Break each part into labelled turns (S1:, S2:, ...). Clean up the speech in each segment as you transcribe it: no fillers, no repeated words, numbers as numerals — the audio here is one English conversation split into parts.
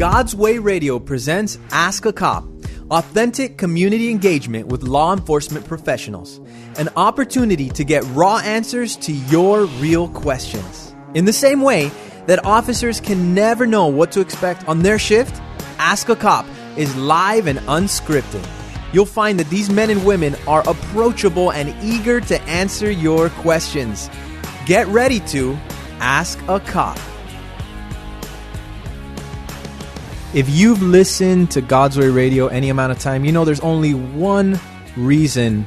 S1: God's Way Radio presents Ask a Cop, authentic community engagement with law enforcement professionals. An opportunity to get raw answers to your real questions. In the same way that officers can never know what to expect on their shift, Ask a Cop is live and unscripted. You'll find that these men and women are approachable and eager to answer your questions. Get ready to Ask a Cop. If you've listened to God's Way Radio any amount of time, you know there's only one reason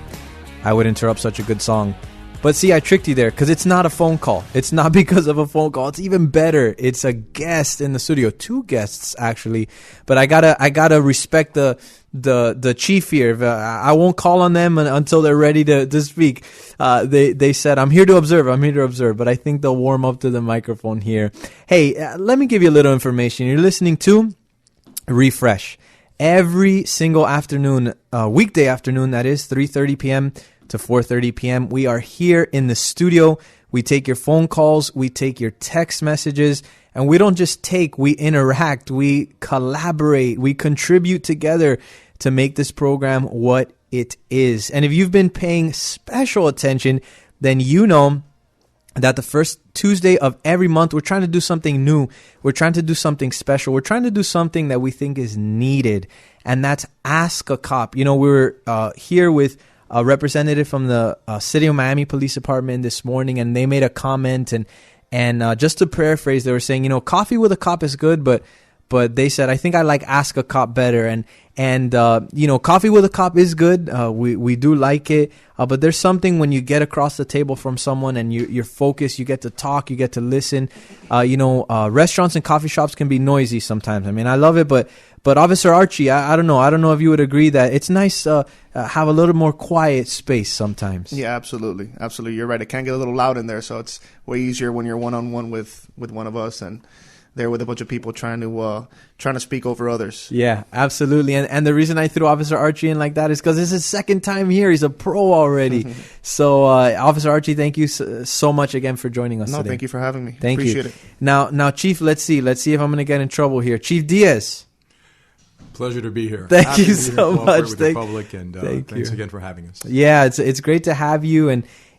S1: I would interrupt such a good song. But see, I tricked you there because it's not a phone call. It's not because of a phone call. It's even better. It's a guest in the studio. 2 guests, actually. But I gotta respect the chief here. I won't call on them until they're ready to speak. They said, I'm here to observe. But I think they'll warm up to the microphone here. Hey, let me give you a little information. You're listening to Refresh. Every single afternoon, weekday afternoon, that is, 3:30 p.m. to 4:30 p.m. We are here in the studio. We take your phone calls. We take your text messages. And we don't just take, we interact. We collaborate. We contribute together to make this program what it is. And if you've been paying special attention, then you know that the first Tuesday of every month, we're trying to do something new. We're trying to do something special. We're trying to do something that we think is needed. And that's Ask a Cop. You know, we were here with a representative from the City of Miami Police Department this morning, and they made a comment. And just to paraphrase, they were saying, you know, coffee with a cop is good, but they said, I think I like Ask a Cop better. And you know, coffee with a cop is good. We do like it. But there's something when you get across the table from someone and you're focused, you get to talk, you get to listen. You know, restaurants and coffee shops can be noisy sometimes. I mean, I love it, but Officer Arche, I don't know. I don't know if you would agree that it's nice to have a little more quiet space sometimes.
S2: Yeah, absolutely. Absolutely. You're right. It can get a little loud in there. So it's way easier when you're one-on-one with one of us and there with a bunch of people trying to speak over others.
S1: Yeah, absolutely. And the reason I threw Officer Arche in like that is because it's his second time here. He's a pro already. So, Officer Arche, thank you so much again for joining us today.
S2: Thank you for having me.
S1: Appreciate it. Now, Chief, let's see if I'm going to get in trouble here. Chief Diaz.
S3: Pleasure to be here.
S1: Thank you so much.
S3: With the public, and thanks again for having us.
S1: Yeah, it's great to have you.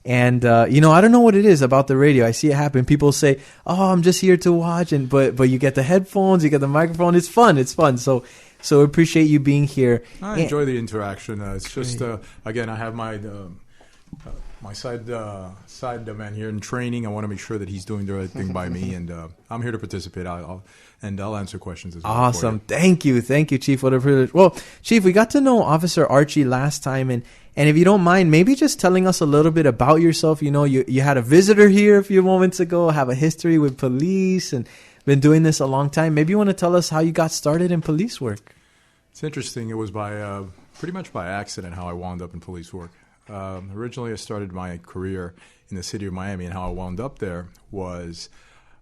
S1: And you know, I don't know what it is about the radio. I see it happen. People say, "Oh, I'm just here to watch," but you get the headphones, you get the microphone. It's fun. So appreciate you being here.
S3: I enjoy the interaction. It's just again, I have my side man here in training. I want to make sure that he's doing the right thing by me, and I'm here to participate. I'll answer questions as well.
S1: Awesome. Thank you, Chief. What a privilege. Well, Chief, we got to know Officer Arche last time, and if you don't mind, maybe just telling us a little bit about yourself. You know, you had a visitor here a few moments ago, have a history with police, and been doing this a long time. Maybe you want to tell us how you got started in police work.
S3: It's interesting. It was pretty much by accident how I wound up in police work. Originally, I started my career in the city of Miami, and how I wound up there was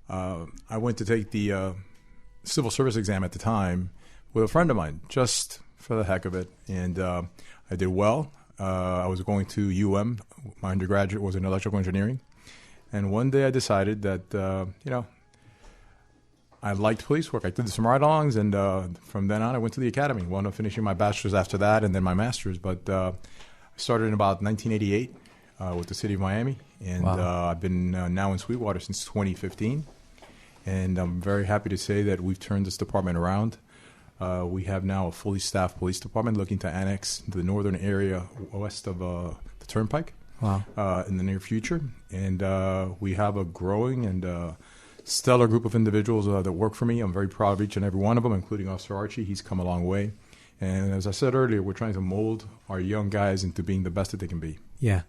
S3: I went to take the civil service exam at the time with a friend of mine, just for the heck of it, and I did well. I was going to UM. My undergraduate was in electrical engineering, and one day I decided that I liked police work. I did some ride-alongs, and from then on, I went to the academy. Wound up finishing my bachelor's after that, and then my master's. But I started in about 1988 with the city of Miami, and wow. I've been now in Sweetwater since 2015. And I'm very happy to say that we've turned this department around. We have now a fully staffed police department looking to annex the northern area west of the Turnpike in the near future. And we have a growing and stellar group of individuals that work for me. I'm very proud of each and every one of them, including Officer Arche. He's come a long way. And as I said earlier, we're trying to mold our young guys into being the best that they can be.
S1: Yeah.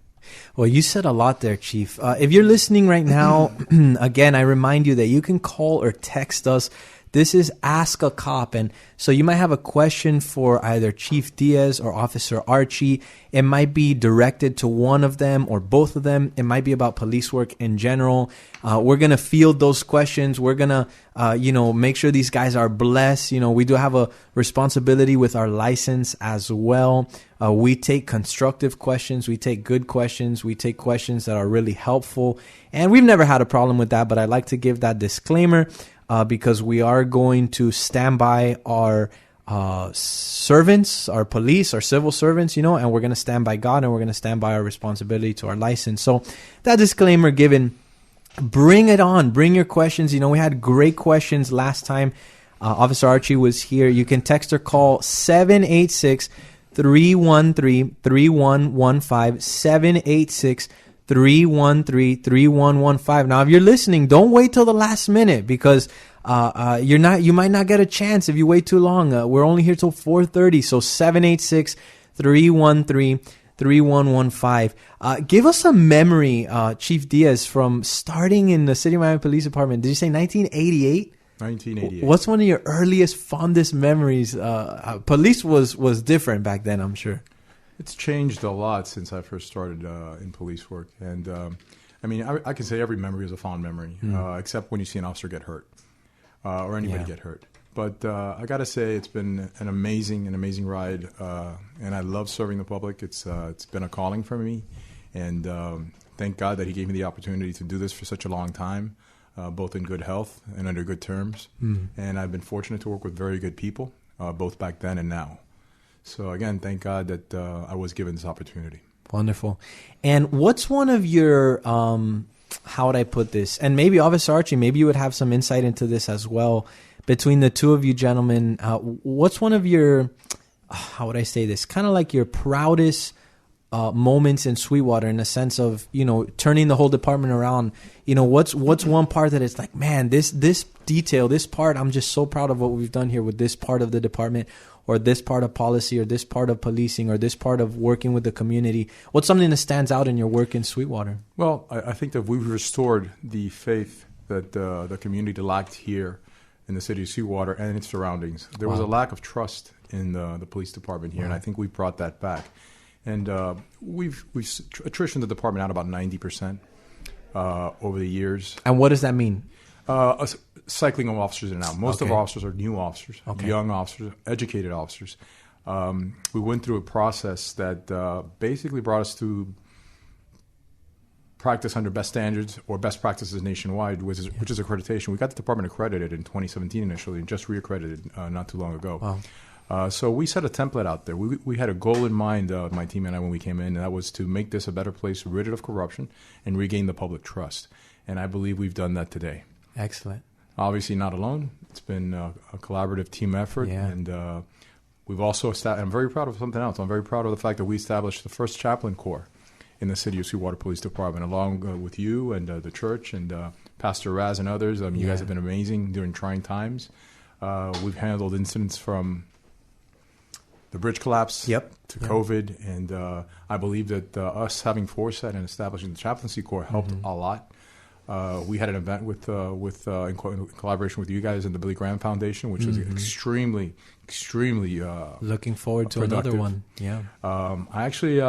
S1: Well, you said a lot there, Chief. If you're listening right now, again, I remind you that you can call or text us. This is Ask a Cop. And so you might have a question for either Chief Diaz or Officer Arche. It might be directed to one of them or both of them. It might be about police work in general. We're going to field those questions. We're going to, make sure these guys are blessed. You know, we do have a responsibility with our license as well. We take constructive questions. We take good questions. We take questions that are really helpful. And we've never had a problem with that, but I like to give that disclaimer. because we are going to stand by our servants, our police, our civil servants, and we're going to stand by God, and we're going to stand by our responsibility to our license. So that disclaimer given, bring it on. Bring your questions. We had great questions last time. Officer Archie was here. You can text or call 786-313-3115, 786-313-3115. Now, if you're listening, don't wait till the last minute, because you might not get a chance if you wait too long. We're only here till 4:30, so 786-313-3115. Give us a memory, Chief Diaz, from starting in the City of Miami Police Department. Did you say 1988?
S3: 1988.
S1: What's one of your earliest, fondest memories? Police was different back then, I'm sure.
S3: It's changed a lot since I first started in police work. And I can say every memory is a fond memory, except when you see an officer get hurt or anybody get hurt. But I got to say, it's been an amazing ride. And I love serving the public. It's been a calling for me. And thank God that he gave me the opportunity to do this for such a long time. Both in good health and under good terms. And I've been fortunate to work with very good people, both back then and now. So again, thank God that I was given this opportunity.
S1: Wonderful. And what's one of your, how would I put this? And maybe Officer Archie, maybe you would have some insight into this as well. Between the two of you gentlemen, what's one of your, how would I say this? Kind of like your proudest moments in Sweetwater, in the sense of, turning the whole department around. What's one part that it's like, man, this detail, this part, I'm just so proud of what we've done here with this part of the department, or this part of policy, or this part of policing, or this part of working with the community. What's something that stands out in your work in Sweetwater?
S3: Well, I think that we've restored the faith that the community lacked here in the city of Sweetwater and its surroundings. There was a lack of trust in the police department here, and I think we brought that back. And we've attritioned the department out about 90% over the years.
S1: And what does that mean?
S3: Cycling of officers in and out. Most of our officers are new officers, young officers, educated officers. We went through a process that basically brought us to practice under best standards or best practices nationwide, which is accreditation. We got the department accredited in 2017 initially, and just reaccredited not too long ago.
S1: Wow.
S3: So we set a template out there. We had a goal in mind, my team and I, when we came in, and that was to make this a better place, rid it of corruption, and regain the public trust. And I believe we've done that today.
S1: Excellent.
S3: Obviously not alone. It's been a collaborative team effort.
S1: Yeah.
S3: And we've also established, I'm very proud of something else. I'm very proud of the fact that we established the first chaplain corps in the City of Sweetwater Police Department, along with you and the church and Pastor Raz and others. You guys have been amazing during trying times. We've handled incidents from the bridge collapse to COVID, and I believe that us having foresight and establishing the chaplaincy corps helped a lot. We had an event with in collaboration with you guys and the Billy Graham Foundation, which was extremely
S1: looking forward to
S3: productive.
S1: Another one. Yeah.
S3: I actually,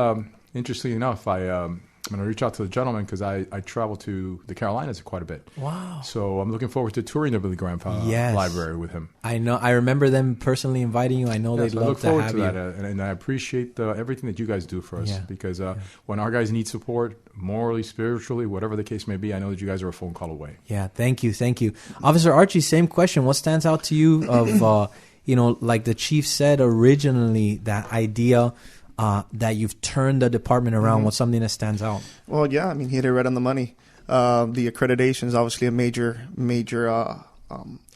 S3: interestingly enough, I'm going to reach out to the gentleman because I travel to the Carolinas quite a bit.
S1: Wow.
S3: So I'm looking forward to touring the Billy Graham Library with him.
S1: I know. I remember them personally inviting you. I know they'd love to have you.
S3: I look forward to that, and I appreciate everything that you guys do for us because when our guys need support, morally, spiritually, whatever the case may be, I know that you guys are a phone call away.
S1: Yeah, thank you. Officer Archie, same question. What stands out to you of, like the chief said originally, that idea that you've turned the department around? What's something that stands out?
S2: Well, yeah, he hit it right on the money. The accreditation is obviously a major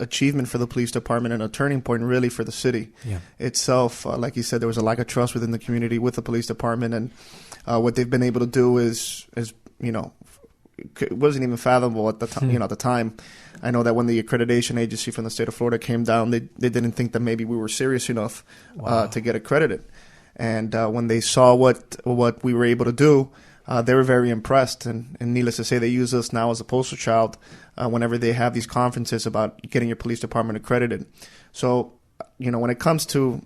S2: achievement for the police department and a turning point really for the city itself. Like you said, there was a lack of trust within the community with the police department, and what they've been able to do is it wasn't even fathomable at the time. At the time, I know that when the accreditation agency from the state of Florida came down, they didn't think that maybe we were serious enough to get accredited. And when they saw what we were able to do, they were very impressed. And needless to say, they use us now as a poster child whenever they have these conferences about getting your police department accredited. So, when it comes to,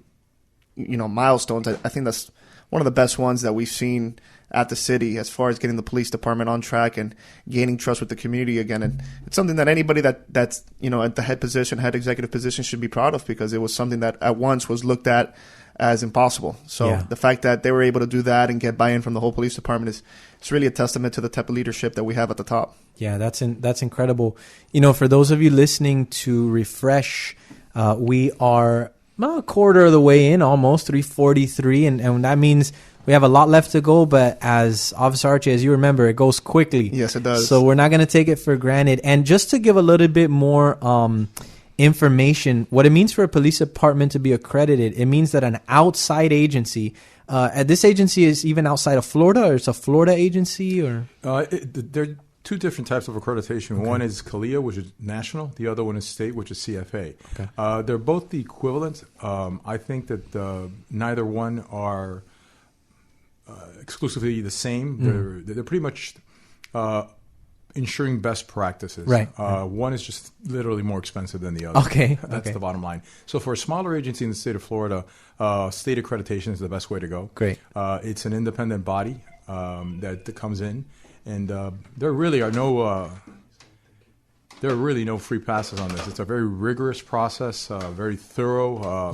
S2: milestones, I think that's one of the best ones that we've seen at the city as far as getting the police department on track and gaining trust with the community again. And it's something that anybody that's at the head executive position should be proud of, because it was something that at once was looked at as impossible. So the fact that they were able to do that and get buy-in from the whole police department is it's really a testament to the type of leadership that we have at the top.
S1: Yeah, that's incredible. For those of you listening to Refresh, we are a quarter of the way in, almost 3:43, and that means we have a lot left to go. But as Officer Arche, as you remember, it goes quickly.
S2: Yes, it does.
S1: So we're not going to take it for granted. And just to give a little bit more information, what it means for a police department to be accredited, it means that an outside agency, this agency is even outside of Florida, or it's a Florida agency, or
S3: there are two different types of accreditation. Okay. One is CALIA, which is national. The other one is state, which is CFA. Okay. They're both the equivalent. I think that neither one are exclusively the same. They're pretty much ensuring best practices.
S1: Right.
S3: One is just literally more expensive than the other.
S1: Okay.
S3: That's the bottom line. So for a smaller agency in the state of Florida, state accreditation is the best way to go.
S1: Great.
S3: It's an independent body that comes in, and there really are no free passes on this. It's a very rigorous process, very thorough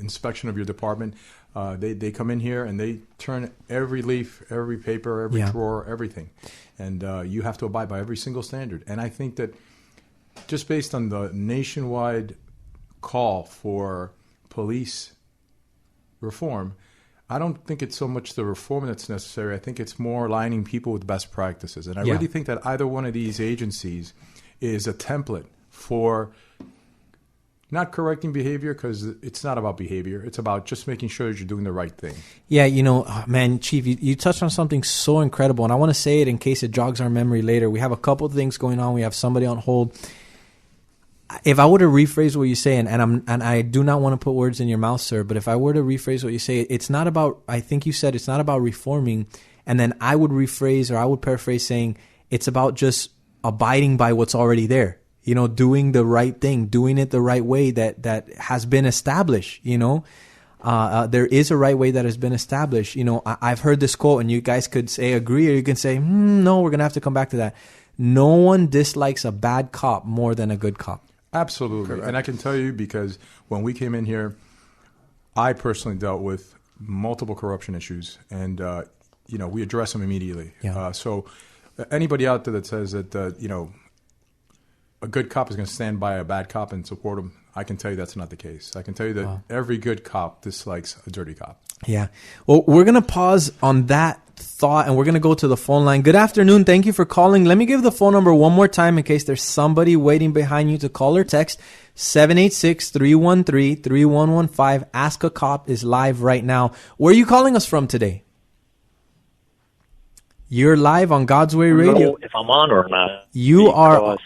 S3: inspection of your department. They come in here and they turn every leaf, every paper, every drawer, everything. And you have to abide by every single standard. And I think that just based on the nationwide call for police reform, I don't think it's so much the reform that's necessary. I think it's more aligning people with best practices. And I really think that either one of these agencies is a template for not correcting behavior, because it's not about behavior. It's about just making sure that you're doing the right thing. Yeah,
S1: man, Chief, you touched on something so incredible, and I want to say it in case it jogs our memory later. We have a couple of things going on. We have somebody on hold. If I were to rephrase what you say, and I do not want to put words in your mouth, sir, but if I were to rephrase what you say, it's not about, I think you said it's not about reforming, and then I would rephrase, or I would paraphrase saying it's about just abiding by what's already there. Doing the right thing, doing it the right way that has been established. There is a right way that has been established. I've heard this quote, and you guys could say agree, or you can say, no, we're going to have to come back to that. No one dislikes a bad cop more than a good cop.
S3: Absolutely. Correct. And I can tell you, because when we came in here, I personally dealt with multiple corruption issues, and, we address them immediately. Yeah. So anybody out there that says that, a good cop is going to stand by a bad cop and support him, I can tell you that's not the case. I can tell you that every good cop dislikes a dirty cop.
S1: Yeah. Well, we're going to pause on that thought, and we're going to go to the phone line. Good afternoon. Thank you for calling. Let me give the phone number one more time in case there's somebody waiting behind you to call or text. 786-313-3115. Ask a Cop is live right now. Where are you calling us from today? You're live on God's Way Radio.
S4: I don't know if I'm on or not.
S1: You are.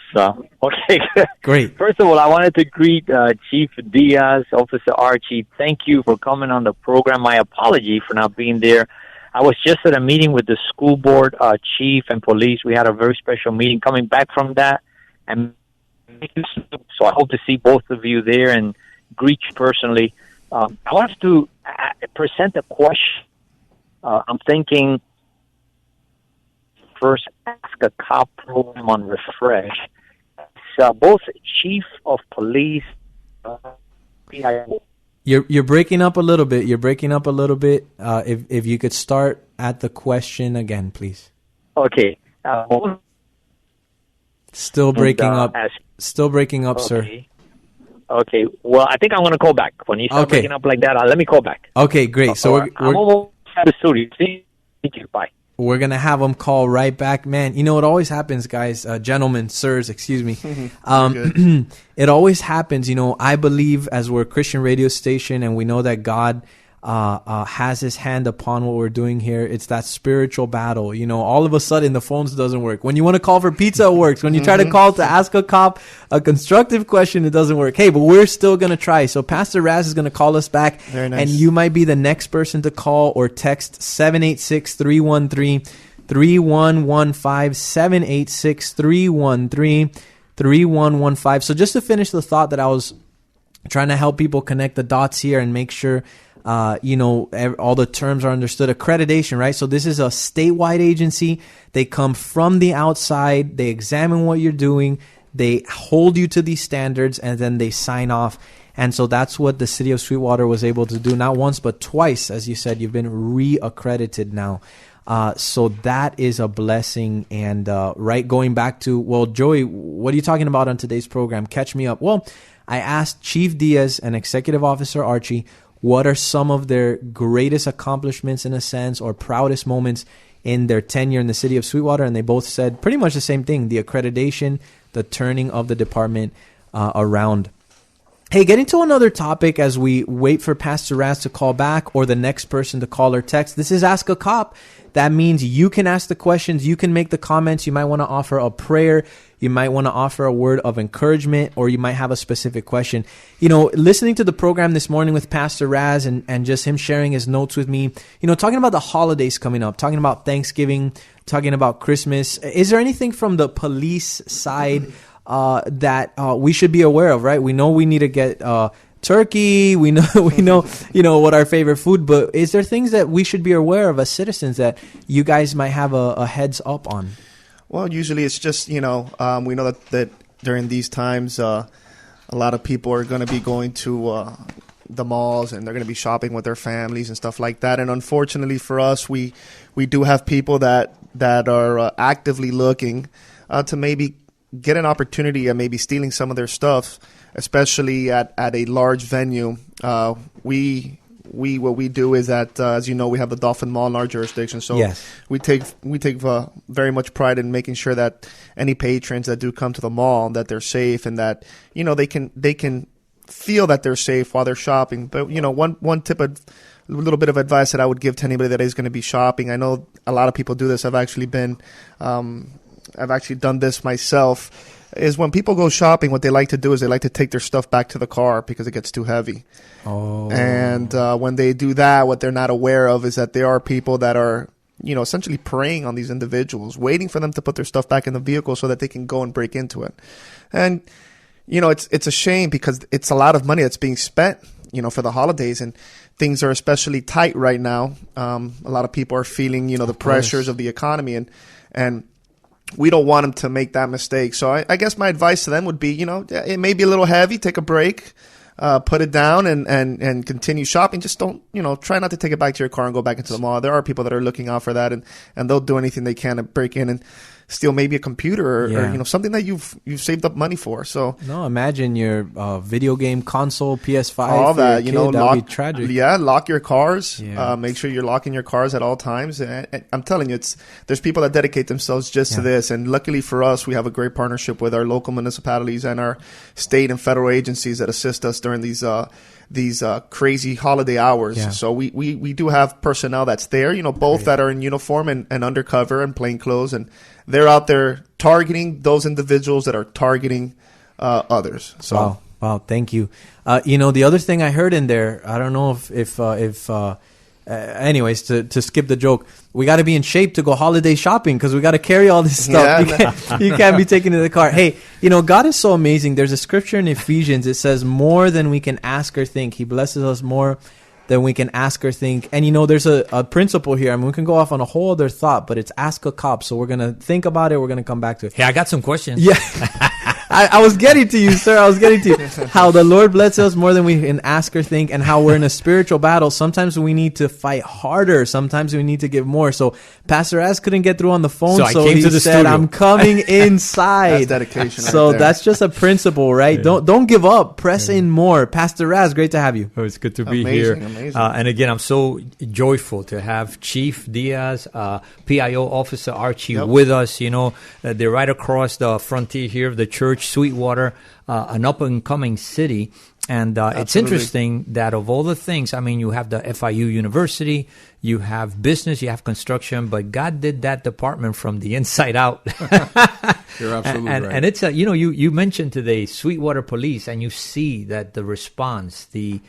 S4: Okay.
S1: Great.
S4: First of all, I wanted to greet Chief Diaz, Officer Arche. Thank you for coming on the program. My apology for not being there. I was just at a meeting with the school board, chief, and police. We had a very special meeting. Coming back from that, and so I hope to see both of you there and greet you personally. I wanted to present a question. I'm thinking. First Ask a Cop program on Refresh. Both chief of police.
S1: You're breaking up a little bit. If you could start at the question again, please.
S4: Okay.
S1: Still breaking up. Still breaking up,
S4: okay.
S1: Sir.
S4: Okay. Well, I think I'm going to call back. When you start breaking up like that, let me call back.
S1: Okay, great. So
S4: I'm almost at the studio. Thank you. Bye.
S1: We're going to have them call right back. Man, it always happens, guys, gentlemen, sirs, excuse me. It always happens. I believe, as we're a Christian radio station and we know that God has his hand upon what we're doing here, it's that spiritual battle. All of a sudden the phones doesn't work. When you want to call for pizza, it works. When you try to call to ask a cop a constructive question, it doesn't work. Hey, but we're still going to try. So Pastor Raz is going to call us back.
S2: Very nice.
S1: And you might be the next person to call or text 786-313-3115, 786-313-3115. So just to finish the thought that I was trying to help people connect the dots here and make sure all the terms are understood. Accreditation, right? So this is a statewide agency. They come from the outside. They examine what you're doing. They hold you to these standards, and then they sign off. And so that's what the city of Sweetwater was able to do, not once, but twice. As you said, you've been re-accredited now. So that is a blessing. And right, going back to, well, Joey, what are you talking about on today's program? Catch me up. Well, I asked Chief Diaz and Executive Officer Arche what are some of their greatest accomplishments, in a sense, or proudest moments in their tenure in the city of Sweetwater, and they both said pretty much the same thing: the accreditation, the turning of the department around. Hey, getting to another topic as we wait for Pastor Raz to call back or the next person to call or text. This is Ask a Cop. That means you can ask the questions, you can make the comments, you might want to offer a prayer, you might want to offer a word of encouragement, or you might have a specific question. You know, listening to the program this morning with Pastor Raz and just him sharing his notes with me, you know, talking about the holidays coming up, talking about Thanksgiving, talking about Christmas. Is there anything from the police side that we should be aware of, right? We know we need to get turkey. We know, you know, what our favorite food. But is there things that we should be aware of as citizens that you guys might have a heads up on?
S2: Well, usually it's just, you know, we know that during these times, a lot of people are going to be going to the malls and they're going to be shopping with their families and stuff like that. And unfortunately for us, we do have people that are actively looking to maybe get an opportunity at maybe stealing some of their stuff, especially at a large venue. What we do is that, as you know, we have the Dolphin Mall in our jurisdiction. So yes, we take very much pride in making sure that any patrons that do come to the mall, that they're safe and that, you know, they can feel that they're safe while they're shopping. But, you know, one tip of a little bit of advice that I would give to anybody that is going to be shopping. I know a lot of people do this. I've actually done this myself, is when people go shopping, what they like to do is they like to take their stuff back to the car because it gets too heavy. Oh. And when they do that, what they're not aware of is that there are people that are, you know, essentially preying on these individuals, waiting for them to put their stuff back in the vehicle so that they can go and break into it. And, you know, it's a shame because it's a lot of money that's being spent, you know, for the holidays, and things are especially tight right now. A lot of people are feeling, you know, the pressures of the economy, and we don't want them to make that mistake. So I guess my advice to them would be, you know, it may be a little heavy. Take a break, put it down, and continue shopping. Just don't, you know, try not to take it back to your car and go back into the mall. There are people that are looking out for that, and they'll do anything they can to break in and steal maybe a computer or you know, something that you've saved up money for. So
S1: no, imagine your video game console, PS5,
S2: all that, you know,
S1: that'd be tragic.
S2: Yeah, lock your cars. Yeah. Make sure you're locking your cars at all times. And I'm telling you, there's people that dedicate themselves just to this. And luckily for us, we have a great partnership with our local municipalities and our state and federal agencies that assist us during these crazy holiday hours. Yeah. So we do have personnel that's there, you know, both that are in uniform and undercover and plain clothes, and they're out there targeting those individuals that are targeting others. So
S1: wow, thank you. You know, the other thing I heard in there, I don't know if anyways, to skip the joke, we got to be in shape to go holiday shopping because we got to carry all this stuff. Yeah, you can't be taking it to the car. Hey, you know, God is so amazing. There's a scripture in Ephesians. It says, more than we can ask or think. He blesses us more than we can ask or think. And, you know, there's a principle here. I mean, we can go off on a whole other thought, but it's Ask a Cop. So we're going to think about it. We're going to come back to it.
S5: Hey, I got some questions.
S1: Yeah. I was getting to you, sir. I was getting to you. How the Lord blesses us more than we can ask or think, and how we're in a spiritual battle. Sometimes we need to fight harder. Sometimes we need to give more. So Pastor Raz couldn't get through on the phone, so he said, studio. I'm coming inside.
S2: That's dedication.
S1: So that's just a principle, right? Yeah. Don't give up. Press in more. Pastor Raz, great to have you.
S5: Oh, it's good to be here. Amazing. And again, I'm so joyful to have Chief Diaz, PIO Officer Arche with us. You know, they're right across the frontier here of the church, Sweetwater, an up-and-coming city. And it's interesting that of all the things, I mean, you have the FIU University, you have business, you have construction, but God did that department from the inside out.
S3: You're absolutely right.
S5: And it's, you know, you mentioned today Sweetwater Police, and you see that the response, the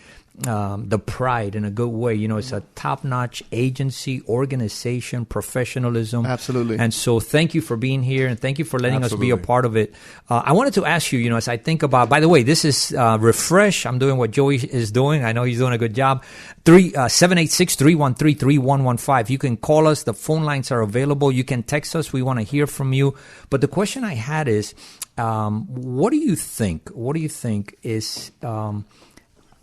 S5: pride in a good way. You know, it's a top-notch agency, organization, professionalism.
S2: Absolutely.
S5: And so thank you for being here, and thank you for letting us be a part of it. I wanted to ask you, you know, as I think about, by the way, this is Refresh. I'm doing what Joey is doing. I know he's doing a good job. 786-313-3115. You can call us. The phone lines are available. You can text us. We want to hear from you. But the question I had is, what do you think? What do you think is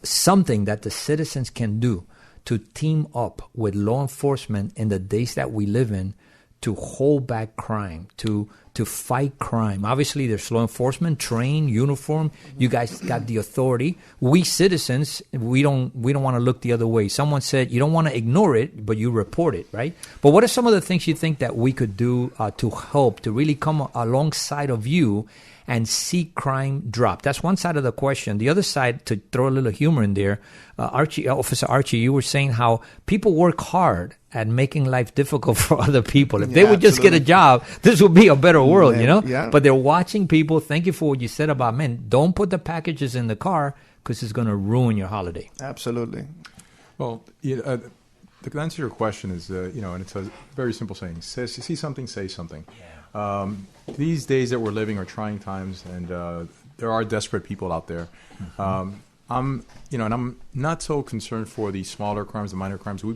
S5: something that the citizens can do to team up with law enforcement in the days that we live in to hold back crime, to fight crime. Obviously, there's law enforcement, trained, uniform. You guys got the authority. We citizens, we don't want to look the other way. Someone said you don't want to ignore it, but you report it, right? But what are some of the things you think that we could do to help, to really come alongside of you and see crime drop? That's one side of the question. The other side, to throw a little humor in there, Officer Arche, you were saying how people work hard at making life difficult for other people. If they would just get a job, this would be a better world, you know?
S2: Yeah.
S5: But they're watching people. Thank you for what you said about, man, don't put the packages in the car because it's going to ruin your holiday.
S2: Absolutely.
S3: Well, the answer to your question is, and it's a very simple saying. See something, say something. Yeah. These days that we're living are trying times, and there are desperate people out there. Mm-hmm. I'm not so concerned for the smaller crimes, the minor crimes. We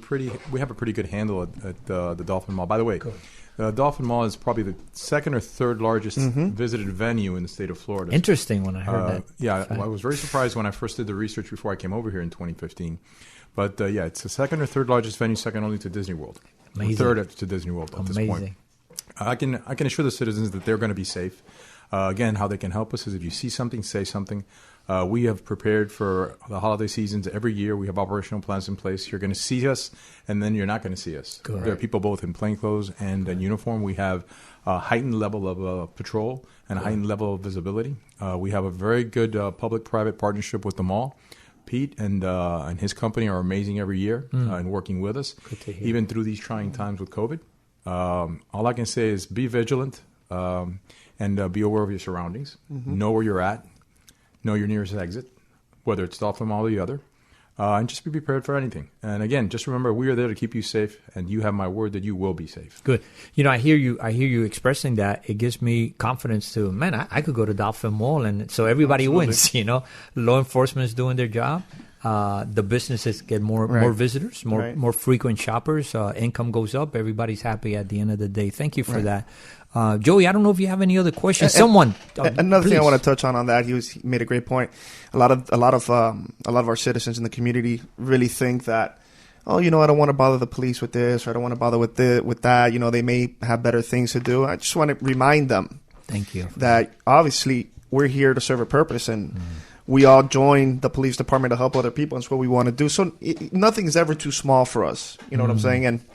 S3: have a pretty good handle at the Dolphin Mall. By the way, cool. The Dolphin Mall is probably the second or third largest visited venue in the state of Florida.
S5: Interesting when I heard that.
S3: Yeah, I was very surprised when I first did the research before I came over here in 2015. But it's the second or third largest venue, second only to Disney World.
S5: Amazing.
S3: Third to Disney World at this point. I can assure the citizens that they're going to be safe. Again, how they can help us is if you see something, say something. We have prepared for the holiday seasons every year. We have operational plans in place. You're going to see us, and then you're not going to see us.
S5: Correct.
S3: There are people both in plainclothes and in uniform. We have a heightened level of patrol and a heightened level of visibility. We have a very good public-private partnership with the mall. Pete and his company are amazing every year in working with us, even through these trying times with COVID. All I can say is be vigilant and be aware of your surroundings. Mm-hmm. Know where you're at. Know your nearest exit, whether it's Dolphin Mall or the other. And just be prepared for anything. And again, just remember, we are there to keep you safe, and you have my word that you will be safe.
S5: Good. I hear you expressing that. It gives me confidence to, man, I could go to Dolphin Mall, and so everybody wins, Law enforcement is doing their job. The businesses get more visitors, more frequent shoppers. Income goes up. Everybody's happy at the end of the day. Thank you for that. Joey, I don't know if you have any other questions.
S2: Another thing I want to touch on that, he made a great point. A lot of our citizens in the community really think that, I don't want to bother the police with this, or I don't want to bother with that. They may have better things to do. I just want to remind them,
S5: thank you,
S2: that obviously we're here to serve a purpose, and we all join the police department to help other people. It's what we want to do. So nothing is ever too small for us. You know what I'm saying? And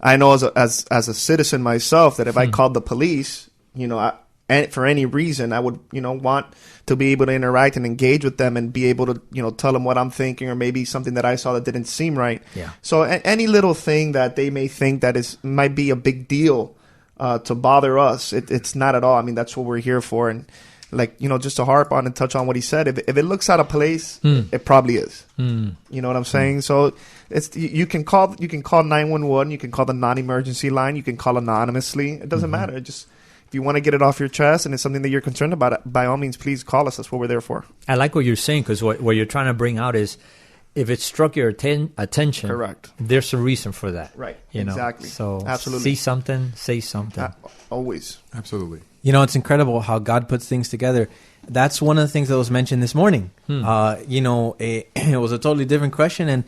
S2: I know as a citizen myself that if I called the police, for any reason, I would, want to be able to interact and engage with them and be able to, tell them what I'm thinking, or maybe something that I saw that didn't seem right.
S5: Yeah.
S2: So any little thing that they may think that might be a big deal to bother us, it's not at all. I mean, that's what we're here for. And just to harp on and touch on what he said, if it looks out of place, it probably is. You know what I'm saying? So you can call 911, you can call the non-emergency line, you can call anonymously. It doesn't matter. If you want to get it off your chest and it's something that you're concerned about, by all means, please call us. That's what we're there for.
S5: I like what you're saying, because what you're trying to bring out is, if it struck your attention,
S2: correct,
S5: there's a reason for that.
S2: Right. Exactly.
S5: So
S2: absolutely.
S5: See something, say something.
S2: Always.
S3: Absolutely.
S1: It's incredible how God puts things together. That's one of the things that was mentioned this morning. It was a totally different question,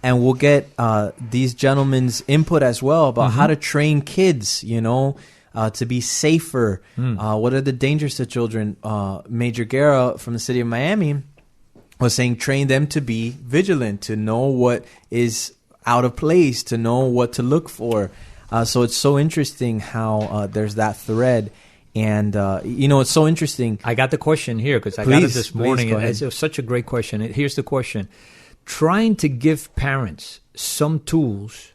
S1: and we'll get these gentlemen's input as well about how to train kids, to be safer. What are the dangers to children? Major Guerra from the city of Miami was saying train them to be vigilant, to know what is out of place, to know what to look for. So it's so interesting how there's that thread. And, it's so interesting.
S5: I got the question here because I got it this morning. It was such a great question. Here's the question. Trying to give parents some tools,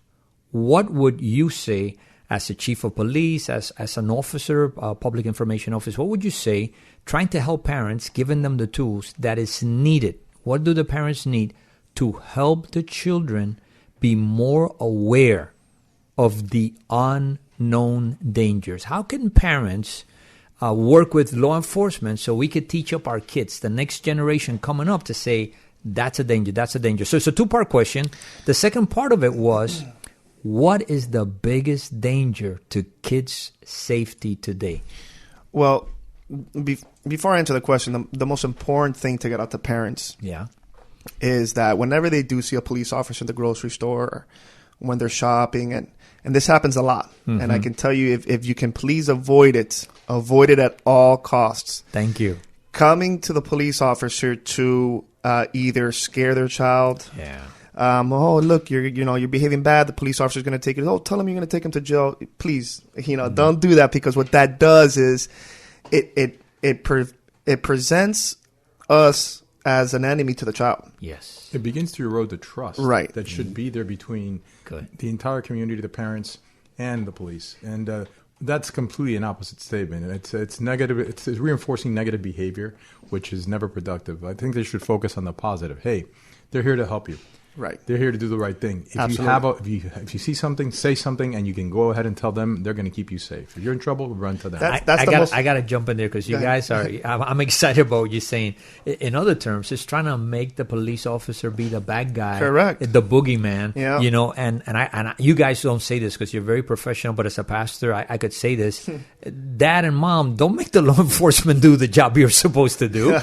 S5: what would you say as a chief of police, as an officer, public information officer, what would you say trying to help parents, giving them the tools that is needed? What do the parents need to help the children be more aware of the unknown dangers? How can parents work with law enforcement so we could teach up our kids, the next generation coming up, to say, that's a danger, that's a danger? So it's a two-part question. The second part of it was, what is the biggest danger to kids' safety today?
S2: Well, before I answer the question, the most important thing to get out to parents is that whenever they do see a police officer in the grocery store, or when they're shopping, and this happens a lot, and I can tell you, if you can please avoid it at all costs.
S5: Thank you.
S2: Coming to the police officer to either scare their child.
S5: Yeah.
S2: Oh, look, you're behaving bad. The police officer's going to take it. Oh, tell him you're going to take him to jail. Please, don't do that, because what that does is it presents us as an enemy to the child.
S5: Yes.
S3: It begins to erode the trust that should be there between the entire community, the parents, and the police. And that's completely an opposite statement. It's negative. It's reinforcing negative behavior, which is never productive. I think they should focus on the positive. Hey, they're here to help you.
S2: Right.
S3: They're here to do the right thing. If
S2: Absolutely.
S3: if you see something, say something, and you can go ahead and tell them, they're going to keep you safe. If you're in trouble, run to them.
S5: I got to jump in there, because you guys are. I'm excited about what you're saying. In other terms, it's trying to make the police officer be the bad guy,
S2: correct,
S5: the boogeyman.
S2: Yeah.
S5: And you guys don't say this because you're very professional. But as a pastor, I could say this: Dad and Mom, don't make the law enforcement do the job you're supposed to do.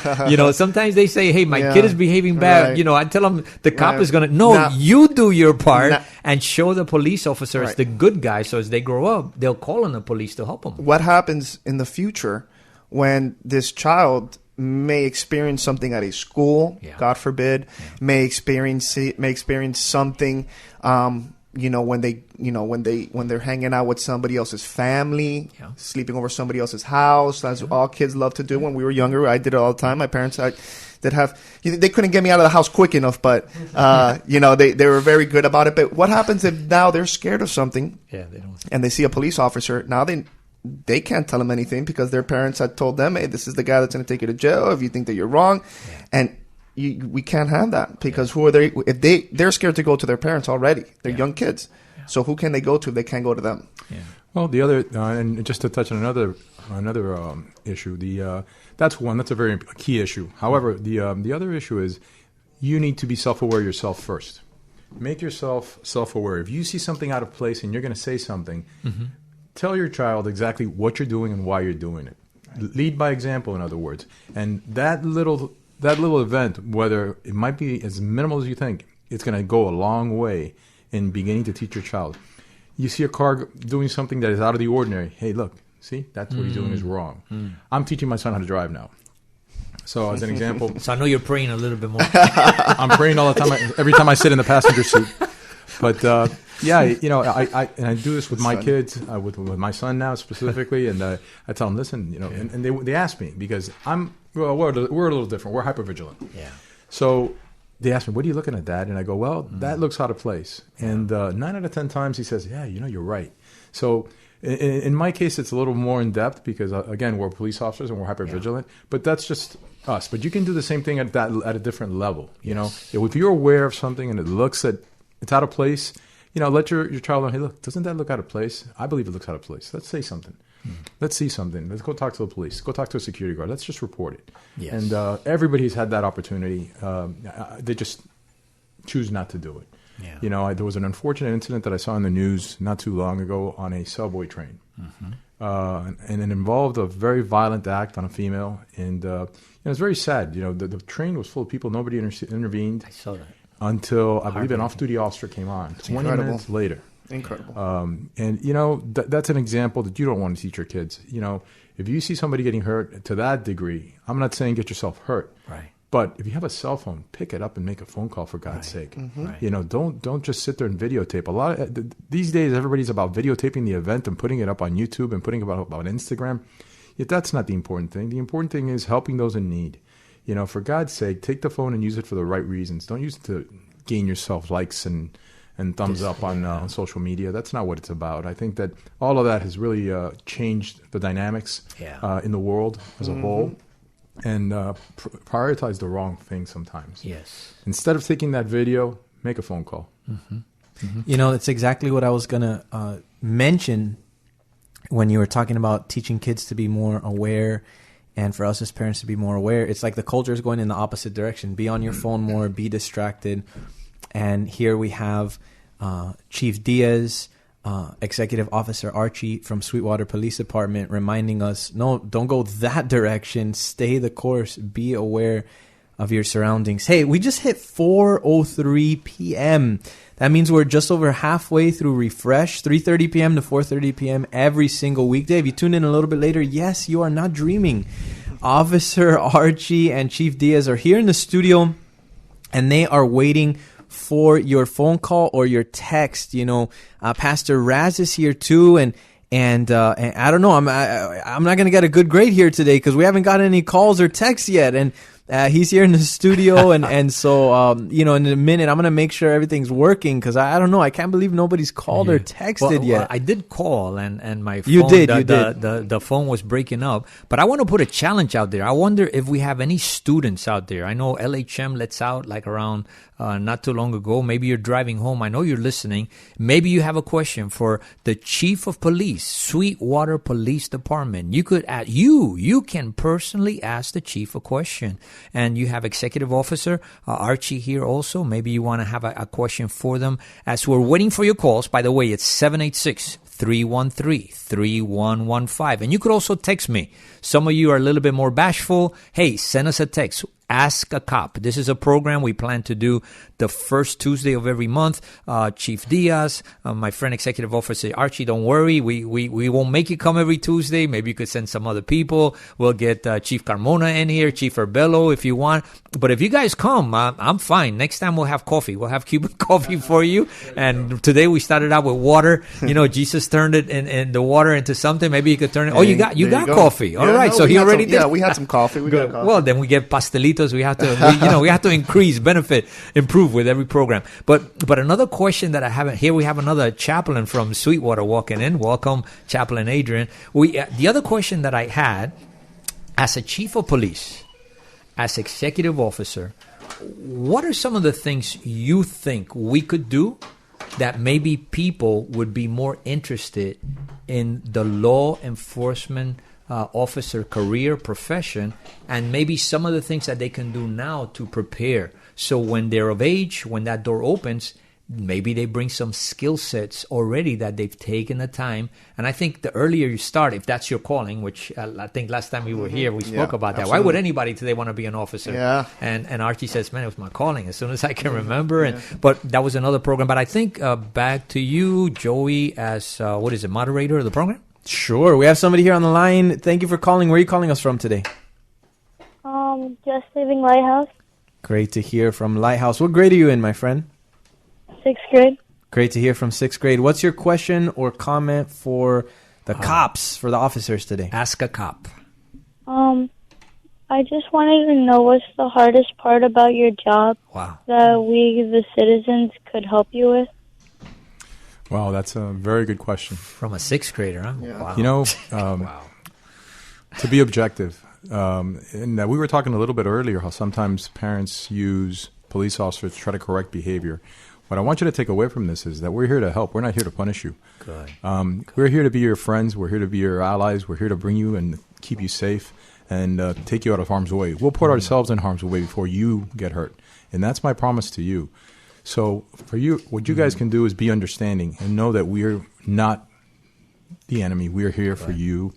S5: Sometimes they say, "Hey, my kid is behaving bad."
S2: Right.
S5: I tell them the cop is going to. You do your part and show the police officer as the good guy, so as they grow up, they'll call on the police to help them.
S2: What happens in the future when this child may experience something at a school, God forbid, may experience something, when they're hanging out with somebody else's family, sleeping over somebody else's house, as all kids love to do. When we were younger, I did it all the time. My parents they couldn't get me out of the house quick enough, but they were very good about it. But what happens if now they're scared of something, and they see a police officer? Now they can't tell them anything, because their parents had told them, "Hey, this is the guy that's going to take you to jail if you think that you're wrong," and we can't have that, because who are they? If they're scared to go to their parents already, they're young kids. So who can they go to if they can't go to them?
S3: Well, the other, and just to touch on another issue, that's a very key issue. However, the other issue is you need to be self-aware yourself first. Make yourself self-aware. If you see something out of place and you're going to say something, tell your child exactly what you're doing and why you're doing it. Lead by example, in other words. And that little event, whether it might be as minimal as you think, it's going to go a long way in beginning to teach your child. You see a car doing something that is out of the ordinary. Hey, look, see, that's what he's doing is wrong. I'm teaching my son how to drive now. So as an example.
S5: So I know you're praying a little bit more.
S3: I'm praying all the time, every time I sit in the passenger seat. But I do this with my kids, with my son now specifically, and I tell them, listen, and they ask me, because we're a little different. We're hypervigilant.
S5: Yeah.
S3: So they ask me, what are you looking at, Dad? And I go, well, that looks out of place. And 9 out of 10 times he says, yeah, you're right. So in my case, it's a little more in depth, because again, we're police officers and we're hypervigilant. But that's just us. But you can do the same thing at a different level. If you're aware of something and it looks it's out of place, let your child know, hey, look, doesn't that look out of place? I believe it looks out of place. Let's say something. Let's see something. Let's go talk to the police. Go talk to a security guard. Let's just report it.
S5: Yes.
S3: And everybody's had that opportunity. They just choose not to do it.
S5: Yeah.
S3: There was an unfortunate incident that I saw in the news not too long ago on a subway train. And it involved a very violent act on a female. And it was very sad. The train was full of people. Nobody intervened.
S5: I saw that.
S3: Until, I believe, an off-duty officer came on 20 minutes later.
S2: Incredible.
S3: That's an example that you don't want to teach your kids. If you see somebody getting hurt to that degree, I'm not saying get yourself hurt.
S5: Right.
S3: But if you have a cell phone, pick it up and make a phone call, for God's sake.
S5: Right.
S3: Don't just sit there and videotape. These days, everybody's about videotaping the event and putting it up on YouTube and putting it up on Instagram. Yet that's not the important thing. The important thing is helping those in need. For God's sake, take the phone and use it for the right reasons. Don't use it to gain yourself likes and thumbs up on social media. That's not what it's about. I think that all of that has really changed the dynamics in the world as a whole, and prioritize the wrong thing sometimes.
S5: Yes.
S3: Instead of taking that video, make a phone call.
S1: That's exactly what I was going to mention when you were talking about teaching kids to be more aware. And for us as parents to be more aware, it's like the culture is going in the opposite direction. Be on your phone more, be distracted. And here we have Chief Diaz, Executive Officer Arche from Sweetwater Police Department reminding us, no, don't go that direction. Stay the course. Be aware. of your surroundings. Hey, we just hit 4:03 p.m. That means we're just over halfway through Refresh, 3:30 p.m. to 4:30 p.m. every single weekday. If you tune in a little bit later, yes, you are not dreaming. Officer Archie and Chief Diaz are here in the studio, and they are waiting for your phone call or your text. You know, Pastor Raz is here too, and I don't know. I'm not gonna get a good grade here today because we haven't got any calls or texts yet, and he's here in the studio, and so in a minute I'm gonna make sure everything's working because I don't know. I can't believe nobody's called or texted yet.
S5: I did call, and my phone,
S1: you did.
S5: The phone was breaking up. But I want to put a challenge out there. I wonder if we have any students out there. I know LHM lets out like around not too long ago. Maybe you're driving home. I know you're listening. Maybe you have a question for the Chief of Police, Sweetwater Police Department. You could you can personally ask the chief a question. And you have Executive Officer Archie here also. Maybe you want to have a question for them. As we're waiting for your calls, by the way, it's 786-313-3115. And you could also text me. Some of you are a little bit more bashful. Hey, send us a text. Ask a Cop. This is a program we plan to do the first Tuesday of every month. Chief Diaz, my friend Executive Officer Archie, don't worry. We won't make you come every Tuesday. Maybe you could send some other people. We'll get Chief Carmona in here, Chief Herbello if you want. But if you guys come, I'm fine. Next time we'll have coffee. We'll have Cuban coffee for you. And today we started out with water. You know, Jesus turned it in the water into something. Maybe you could turn it. Oh, you got coffee. All right. So he already did.
S2: Yeah, we had some coffee. We got coffee.
S5: Well, then we get pastelitos. We have to, we have to increase, benefit, improve with every program. But another question that I haven't here, we have another chaplain from Sweetwater walking in. Welcome, Chaplain Adrian. The other question that I had, as a chief of police, as executive officer, what are some of the things you think we could do that maybe people would be more interested in the law enforcement officer career profession, and maybe some of the things that they can do now to prepare, so when they're of age, when that door opens, maybe they bring some skill sets already that they've taken the time. And I think the earlier you start, if that's your calling, which I think last time we were here we spoke about that. Absolutely. Why would anybody today want to be an officer?
S2: Yeah.
S5: And Archie says, man, it was my calling as soon as I can remember. But that was another program. But I think back to you, Joey, as moderator of the program.
S1: Sure. We have somebody here on the line. Thank you for calling. Where are you calling us from today?
S6: Just leaving Lighthouse.
S1: Great to hear from Lighthouse. What grade are you in, my friend?
S6: 6th grade.
S1: Great to hear from 6th grade. What's your question or comment for the cops, for the officers today?
S5: Ask a Cop.
S6: I just wanted to know what's the hardest part about your job that we, the citizens, could help you with.
S3: Wow, that's a very good question.
S5: From a 6th grader, huh?
S2: Yeah.
S5: Wow.
S3: You know, to be objective, and we were talking a little bit earlier how sometimes parents use police officers to try to correct behavior. What I want you to take away from this is that we're here to help. We're not here to punish you.
S5: Good.
S3: We're here to be your friends. We're here to be your allies. We're here to bring you and keep you safe and take you out of harm's way. We'll put ourselves in harm's way before you get hurt. And that's my promise to you. So for you, what you guys can do is be understanding and know that we're not the enemy. We're here for you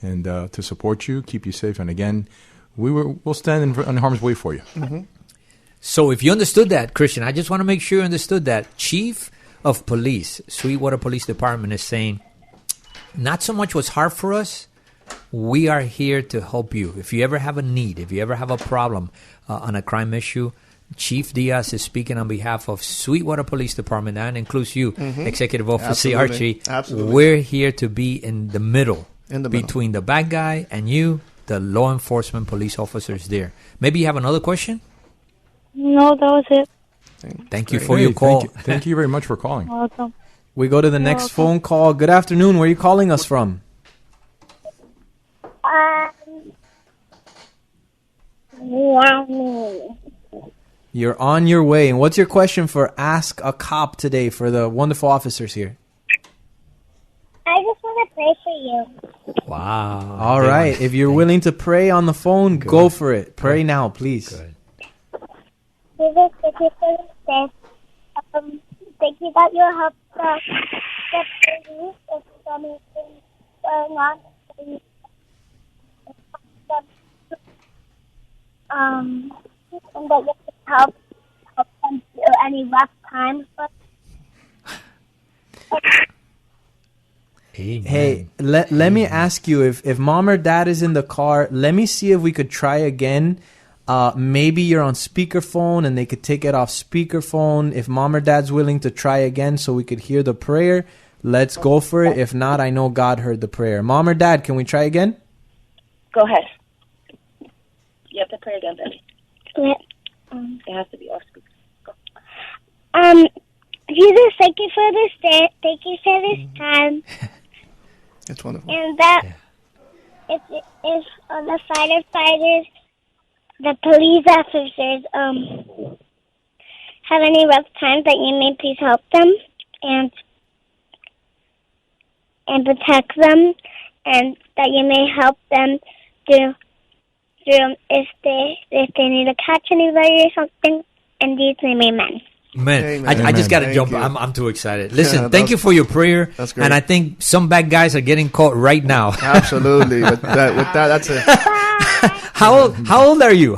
S3: and to support you, keep you safe. And again, we'll stand in harm's way for you.
S2: Mm-hmm.
S5: So if you understood that, Christian, I just want to make sure you understood that. Chief of Police, Sweetwater Police Department, is saying, not so much what's hard for us, we are here to help you. If you ever have a need, if you ever have a problem on a crime issue, Chief Diaz is speaking on behalf of Sweetwater Police Department, and includes you, Executive Officer Archie.
S2: Absolutely.
S5: We're here to be in the middle, between the bad guy and you, the law enforcement police officers there. Maybe you have another question?
S6: No, that was it.
S5: Thank you for your call.
S3: Thank you very much for calling.
S6: Welcome.
S1: We go to the next phone call. Good afternoon. Where are you calling us from? You're on your way. And what's your question for Ask a Cop today for the wonderful officers here?
S6: I just want to pray for you.
S5: Wow.
S1: All right. If you're willing to pray on the phone, go for it. Pray now, please.
S6: Jesus, thank you for this day. Thank you that you helped us get through if anything going on. and that you can help them through any rough times.
S1: Hey, let me ask you, if mom or dad is in the car, let me see if we could try again. Maybe you're on speakerphone and they could take it off speakerphone. If mom or dad's willing to try again so we could hear the prayer, let's go for it. If not, I know God heard the prayer. Mom or dad, can we try again?
S7: Go ahead. You have to pray again, Betty.
S6: Yeah.
S7: It has to be off speaker. Go.
S6: Jesus, thank you for this day. Thank you for this time.
S2: It's wonderful.
S6: And that if the firefighters, the police officers, have any rough times, that you may please help them and protect them, and that you may help them through if they need to catch anybody or something. In Jesus' name, amen.
S5: Man, I just got to jump. I'm too excited. Listen, thank you for your prayer.
S2: That's great.
S5: And I think some bad guys are getting caught right now.
S2: Absolutely. With that, that's it.
S5: How old are you?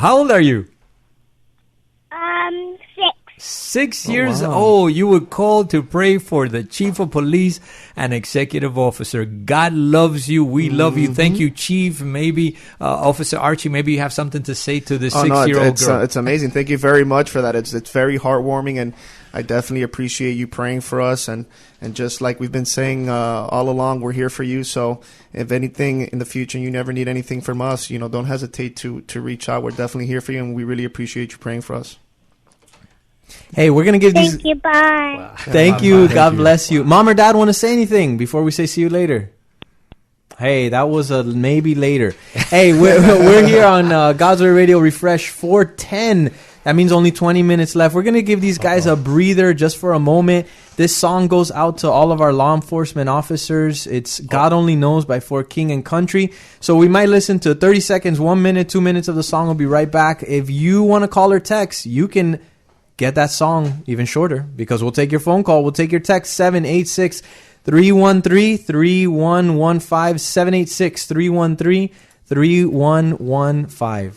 S6: 6.
S5: 6 years old. You were called to pray for the chief of police and executive officer. God loves you. We love you. Thank you, Chief. Maybe Officer Archie, maybe you have something to say to this 6-year-old girl.
S2: It's amazing. Thank you very much for that. It's very heartwarming, and I definitely appreciate you praying for us. And just like we've been saying all along, we're here for you. So if anything in the future, you never need anything from us, don't hesitate to reach out. We're definitely here for you, and we really appreciate you praying for us.
S1: Hey, we're going to give these...
S6: Thank you, bye.
S1: Wow. Thank you. God bless you. Mom or dad want to say anything before we say see you later? Hey, that was a maybe later. Hey, we're here on God's Way Radio Refresh 410. That means only 20 minutes left. We're going to give these guys a breather just for a moment. This song goes out to all of our law enforcement officers. It's God Only Knows by For King and Country. So we might listen to 30 seconds, 1 minute, 2 minutes of the song. We'll be right back. If you want to call or text, you can get that song even shorter, because we'll take your phone call. We'll take your text, 786-313-3115, 786-313-3115.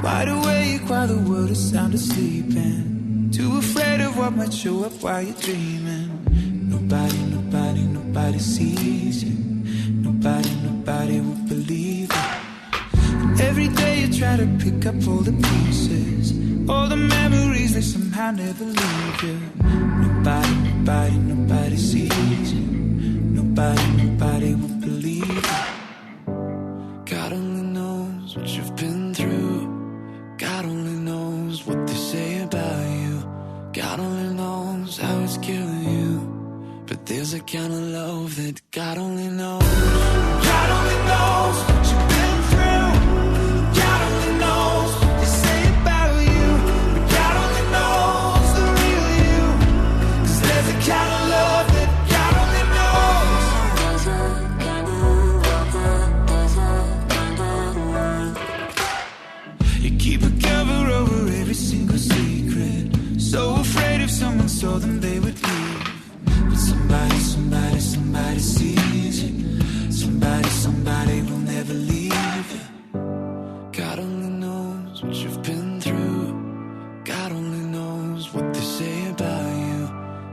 S8: Wide awake while the world is sound asleep, and too afraid of what might show up while you're dreaming. Nobody sees you. Nobody will believe it. And every day you try to pick up all the pieces, all the memories, they somehow never leave you. Nobody sees you. Nobody will believe it. God only knows what you've been through. God only knows what they say about you. God only knows how it's killing you. But there's a kind of love that God only knows. God only knows what you've been through. God only knows what they say about you. But God only knows the real you. 'Cause there's a kind of love that God only knows. There's a kind of love. You keep a cover over every single secret. So afraid if someone saw them they would leave. Somebody sees you. Somebody will never leave you. God only knows what you've been through. God only knows what they say about you.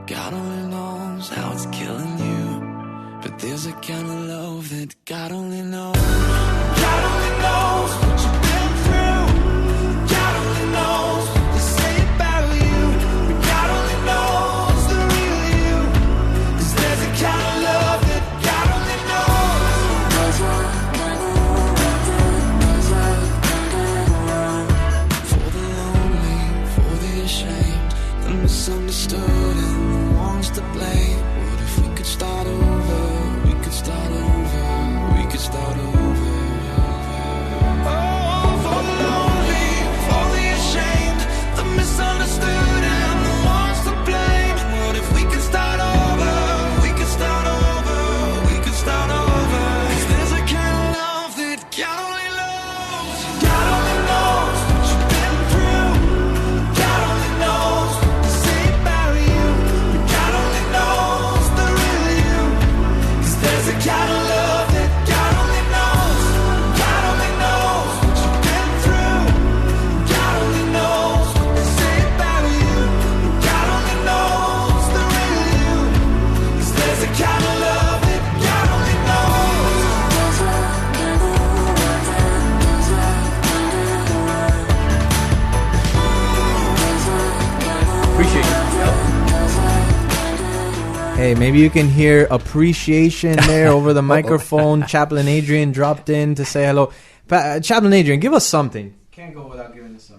S8: God only knows how it's killing you. But there's a kind of love that God only knows. God only knows what you've been through. God only knows what they say about you. But God only knows the real you. 'Cause there's a kind of love that God only knows. For the lonely, for the ashamed, the misunderstood and the ones to blame. What if we could start over? We could start over. We could start over. Oh, for the lonely, for the ashamed, the misunderstood and the ones to blame. What if we could start over? We could start over. We could start over. 'Cause there's a kind of love that God only knows. God only knows what you've been through. God only knows what they say about you.
S1: Hey, maybe you can hear appreciation there over the microphone. Chaplain Adrian dropped in to say hello. Chaplain Adrian, give us something. Can't go without giving us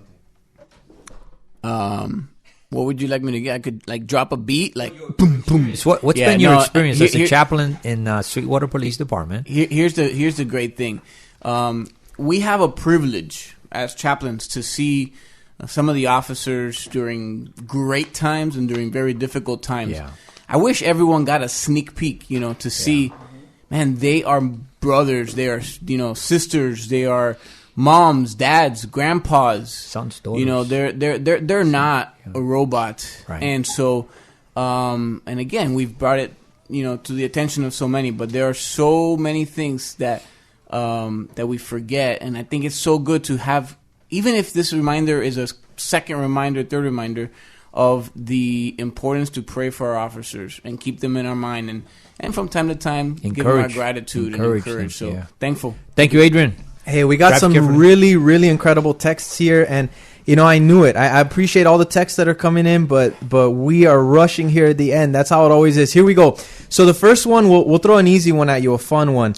S1: something.
S9: What would you like me to get? I could like drop a beat, like boom, boom.
S5: So what's been your experience as a chaplain in Sweetwater Police Department?
S9: Here's the great thing. We have a privilege as chaplains to see some of the officers during great times and during very difficult times.
S5: Yeah.
S9: I wish everyone got a sneak peek, to see, man, they are brothers, they are, sisters, they are moms, dads, grandpas,
S5: sons, daughters.
S9: They're not a robot.
S5: Right.
S9: And so, and again, we've brought it, to the attention of so many, but there are so many things that we forget. And I think it's so good to have, even if this reminder is a second reminder, third reminder, of the importance to pray for our officers and keep them in our mind, and from time to time give them our gratitude and encourage. So thankful.
S5: Thank you, Adrian.
S1: Hey, we got some really, really incredible texts here, and I knew it. I appreciate all the texts that are coming in, but we are rushing here at the end. That's how it always is. Here we go. So the first one, we'll throw an easy one at you, a fun one.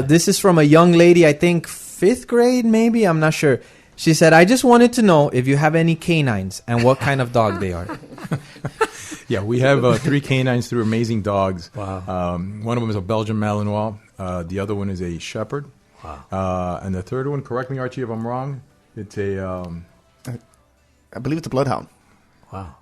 S1: This is from a young lady, I think 5th grade, maybe. I'm not sure. She said, I just wanted to know if you have any canines and what kind of dog they are.
S3: Yeah, we have 3 canines, 3 amazing dogs.
S5: Wow.
S3: One of them is a Belgian Malinois. The other one is a Shepherd.
S5: Wow.
S3: And the third one, correct me, Archie, if I'm wrong, it's a...
S2: I believe it's a bloodhound.
S5: Wow.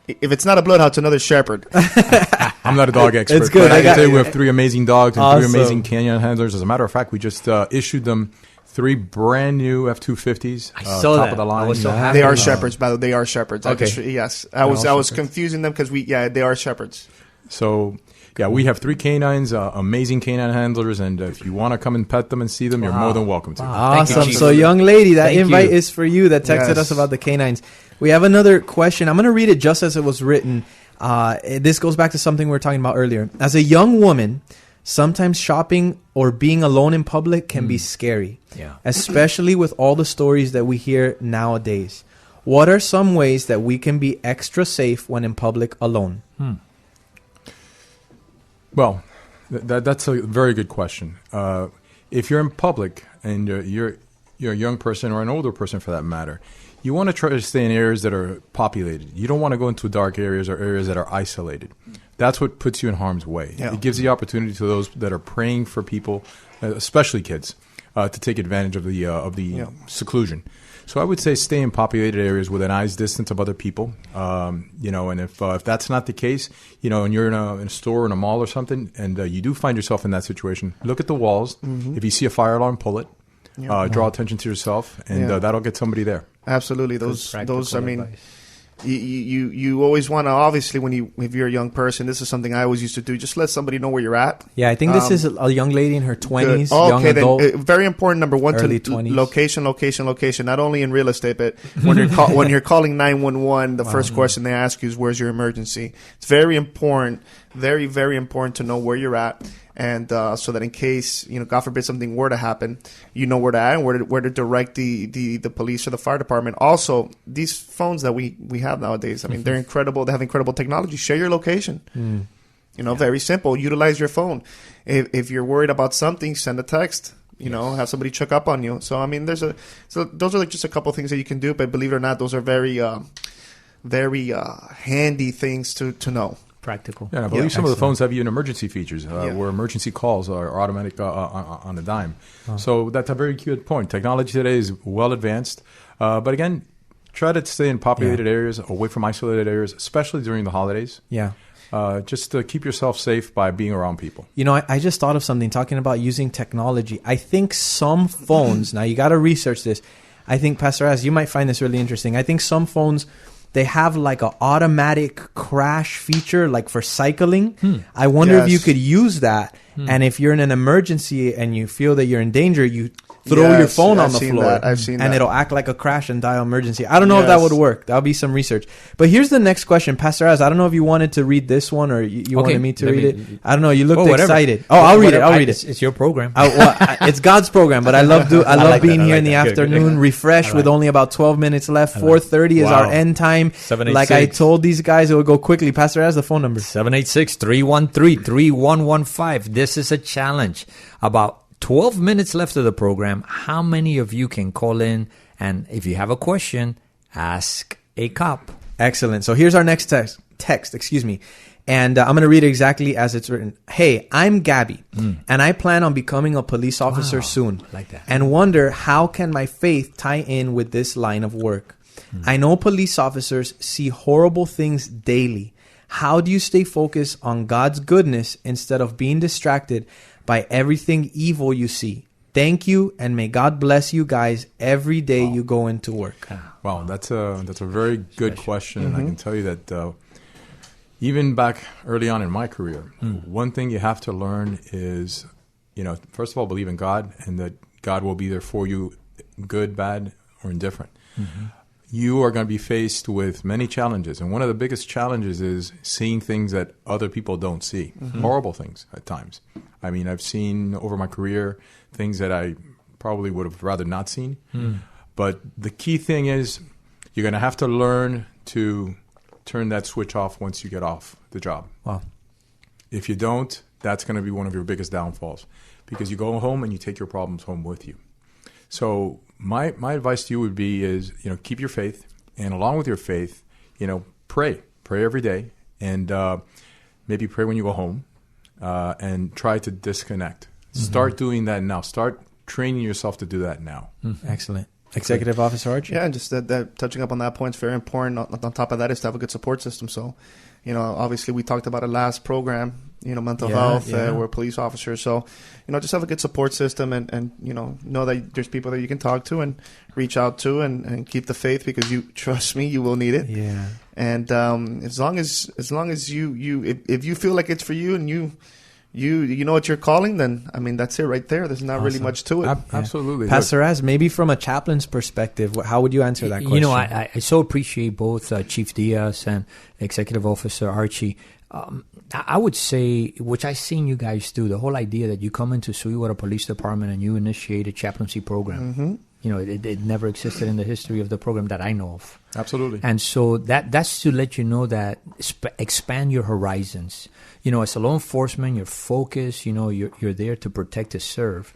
S2: If it's not a bloodhound, it's another Shepherd.
S3: I'm not a dog expert.
S1: It's good.
S3: But I can say we have 3 amazing dogs and
S1: Awesome.
S3: 3 amazing canine handlers. As a matter of fact, we just issued them 3 brand new F-250s.
S5: I saw
S3: top
S5: that.
S3: of the line.
S5: I was so happy.
S2: They are Shepherds, by the way. They are Shepherds.
S1: Okay.
S2: Yes. I was confusing them because they are Shepherds.
S3: So, yeah, we have 3 canines, amazing canine handlers, and if you want to come and pet them and see them, you're more than welcome to.
S5: Wow.
S1: Awesome.
S5: Thank you,
S1: So, young lady, that invite is for you that texted
S2: Yes.
S1: us about the canines. We have another question. I'm going to read it just as it was written. This goes back to something we were talking about earlier. As a young woman, sometimes shopping or being alone in public can be scary, especially with all the stories that we hear nowadays. What are some ways that we can be extra safe when in public alone?
S3: Well, that's a very good question. If you're in public and you're a young person or an older person for that matter, you want to try to stay in areas that are populated. You don't want to go into dark areas or areas that are isolated. That's what puts you in harm's way.
S2: Yeah.
S3: It gives the opportunity to those that are praying for people, especially kids, to take advantage of the seclusion. So I would say stay in populated areas with an eye's distance of other people. And if that's not the case, and you're in a store, in a mall or something, and you do find yourself in that situation, look at the walls. Mm-hmm. If you see a fire alarm, pull it. Draw attention to yourself, and that'll get somebody there.
S2: Absolutely. Those. I mean, you always want to, obviously, if you're a young person, this is something I always used to do. Just let somebody know where you're at.
S1: Yeah, I think this is a young lady in her 20s,
S2: young
S1: adult.
S2: Then, very important, number one,
S1: early
S2: to
S1: 20s.
S2: Location. Not only in real estate, but when you're calling 911, the first question they ask you is, "Where's your emergency?" It's very important, very, very important to know where you're at. And so that in case, God forbid, something were to happen, you know where to at and where to direct the police or the fire department. Also, these phones that we have nowadays, I mean, they're incredible. They have incredible technology. Share your location. Very simple. Utilize your phone. If you're worried about something, send a text. Have somebody check up on you. So I mean, those are like just a couple of things that you can do. But believe it or not, those are very, very handy things to know.
S5: Practical.
S3: Yeah, and I believe some of the phones have even emergency features where emergency calls are automatic on a dime. So that's a very good point. Technology today is well advanced. But again, try to stay in populated areas, away from isolated areas, especially during the holidays.
S1: Yeah.
S3: Just to keep yourself safe by being around people.
S1: I just thought of something talking about using technology. I think some phones, now you got to research this. I think, Pastor Az, you might find this really interesting. I think some phones, they have like an automatic crash feature, like for cycling. I wonder if you could use that. And if you're in an emergency and you feel that you're in danger, you throw your phone on
S2: I've
S1: the
S2: seen
S1: floor.
S2: that. I've seen
S1: and
S2: that.
S1: it'll act like a crash and dial emergency. I don't know if that would work. That'll be some research. But here's the next question. Pastor Az, I don't know if you wanted to read this one or you wanted me to read it. I don't know. You looked excited. Oh, I'll read it. I'll read it.
S5: It's your program.
S1: It's God's program, but I love being here in the afternoon, refreshed with only about 12 minutes left. 4:30 is our end time. Like I told these guys, it will go quickly. Pastor Az, the phone number.
S5: 786-313-3115. This is a challenge. About 12 minutes left of the program. How many of you can call in? And if you have a question, ask a cop.
S1: Excellent. So here's our next text. And I'm going to read it exactly as it's written. Hey, I'm Gabby, and I plan on becoming a police officer soon.
S5: Like that.
S1: And wonder, how can my faith tie in with this line of work? I know police officers see horrible things daily. How do you stay focused on God's goodness instead of being distracted by everything evil you see? Thank you, and may God bless you guys every day you go into work.
S3: Wow, that's a very good question, and I can tell you that even back early on in my career, one thing you have to learn is, first of all, believe in God, and that God will be there for you, good, bad, or indifferent. You are going to be faced with many challenges, and one of the biggest challenges is seeing things that other people don't see, horrible things at times. I mean, I've seen over my career things that I probably would have rather not seen. But the key thing is you're going to have to learn to turn that switch off once you get off the job.
S1: Wow.
S3: If you don't, that's going to be one of your biggest downfalls, because you go home and you take your problems home with you. So my advice to you would be is, keep your faith, and along with your faith, pray every day, and maybe pray when you go home, and try to disconnect. Start doing that now. Start training yourself to do that now.
S1: Excellent. Executive Officer Archie?
S2: Yeah, and just that touching up on that point is very important. On top of that is to have a good support system. So, obviously we talked about it last program, mental health, we're police officers. So, just have a good support system and know that there's people that you can talk to and reach out to and keep the faith, because trust me, you will need it.
S1: Yeah. And
S2: as long as you if you feel like it's for you and you know what you're calling, then that's it right there. There's not really much to it.
S3: Absolutely.
S1: Pastor Az, maybe from a chaplain's perspective, how would you answer that question?
S5: I so appreciate both Chief Diaz and Executive Officer Archie. I would say, which I've seen you guys do, the whole idea that you come into Sweetwater Police Department and you initiate a chaplaincy program. It never existed in the history of the program that I know of.
S3: Absolutely.
S5: And so that's to let you know that expand your horizons. As a law enforcement, your focus, you're there to protect, to serve.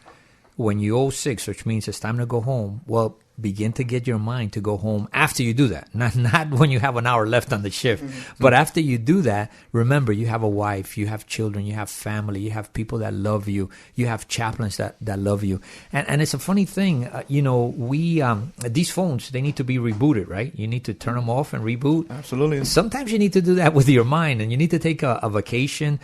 S5: When you owe 6, which means it's time to go home, well, begin to get your mind to go home after you do that. Not when you have an hour left on the shift. But after you do that, remember, you have a wife, you have children, you have family, you have people that love you, you have chaplains that love you. And it's a funny thing, we these phones, they need to be rebooted, right? You need to turn them off and reboot.
S2: Absolutely.
S5: Sometimes you need to do that with your mind, and you need to take a vacation.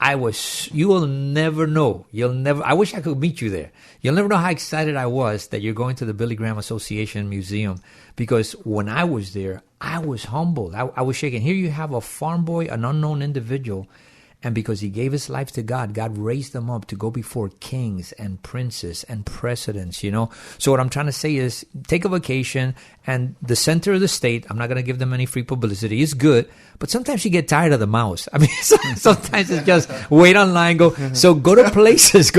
S5: You will never know. I wish I could meet you there. You'll never know how excited I was that you're going to the Billy Graham Association Museum, because when I was there, I was humbled. I was shaken. Here you have a farm boy, an unknown individual, and because he gave his life to God, God raised him up to go before kings and princes and presidents, So what I'm trying to say is take a vacation, and the center of the state, I'm not going to give them any free publicity, is good, but sometimes you get tired of the mouse. Sometimes it's just wait online, go. So go to places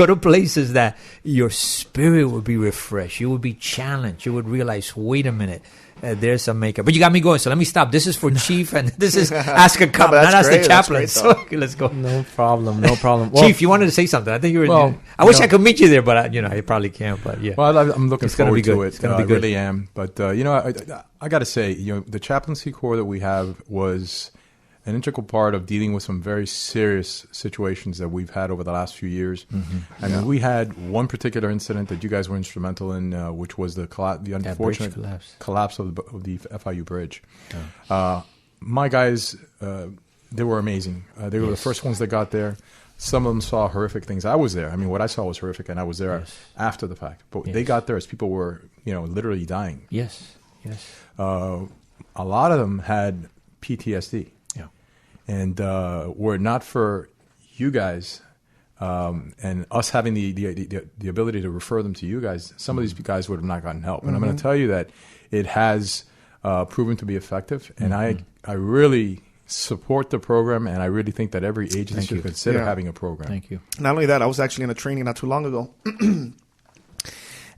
S5: that your spirit will be refreshed. You will be challenged. You would realize, wait a minute. There's some makeup. But you got me going, so let me stop. This is for Chief, and this is Ask a Cop, not Ask the Chaplain. So okay, let's go.
S1: No problem. Well,
S5: Chief, you wanted to say something. I think you were. I wish I could meet you there, but I probably can't. But yeah.
S3: Well, I'm looking forward to it.
S5: It's going to be good.
S3: I really am. But I got to say, the chaplaincy corps that we have was an integral part of dealing with some very serious situations that we've had over the last few years. We had one particular incident that you guys were instrumental in, which was the unfortunate collapse of the FIU bridge. My guys, they were amazing. They were the first ones that got there. Some of them saw horrific things. I was there. What I saw was horrific, and I was there after the fact. But they got there as people were, literally dying.
S5: Yes.
S3: A lot of them had PTSD. And were it not for you guys and us having the ability to refer them to you guys, some of these guys would have not gotten help. And I'm going to tell you that it has proven to be effective. And I really support the program, and I really think that every agency should consider having a program.
S5: Thank you.
S2: Not only that, I was actually in a training not too long ago.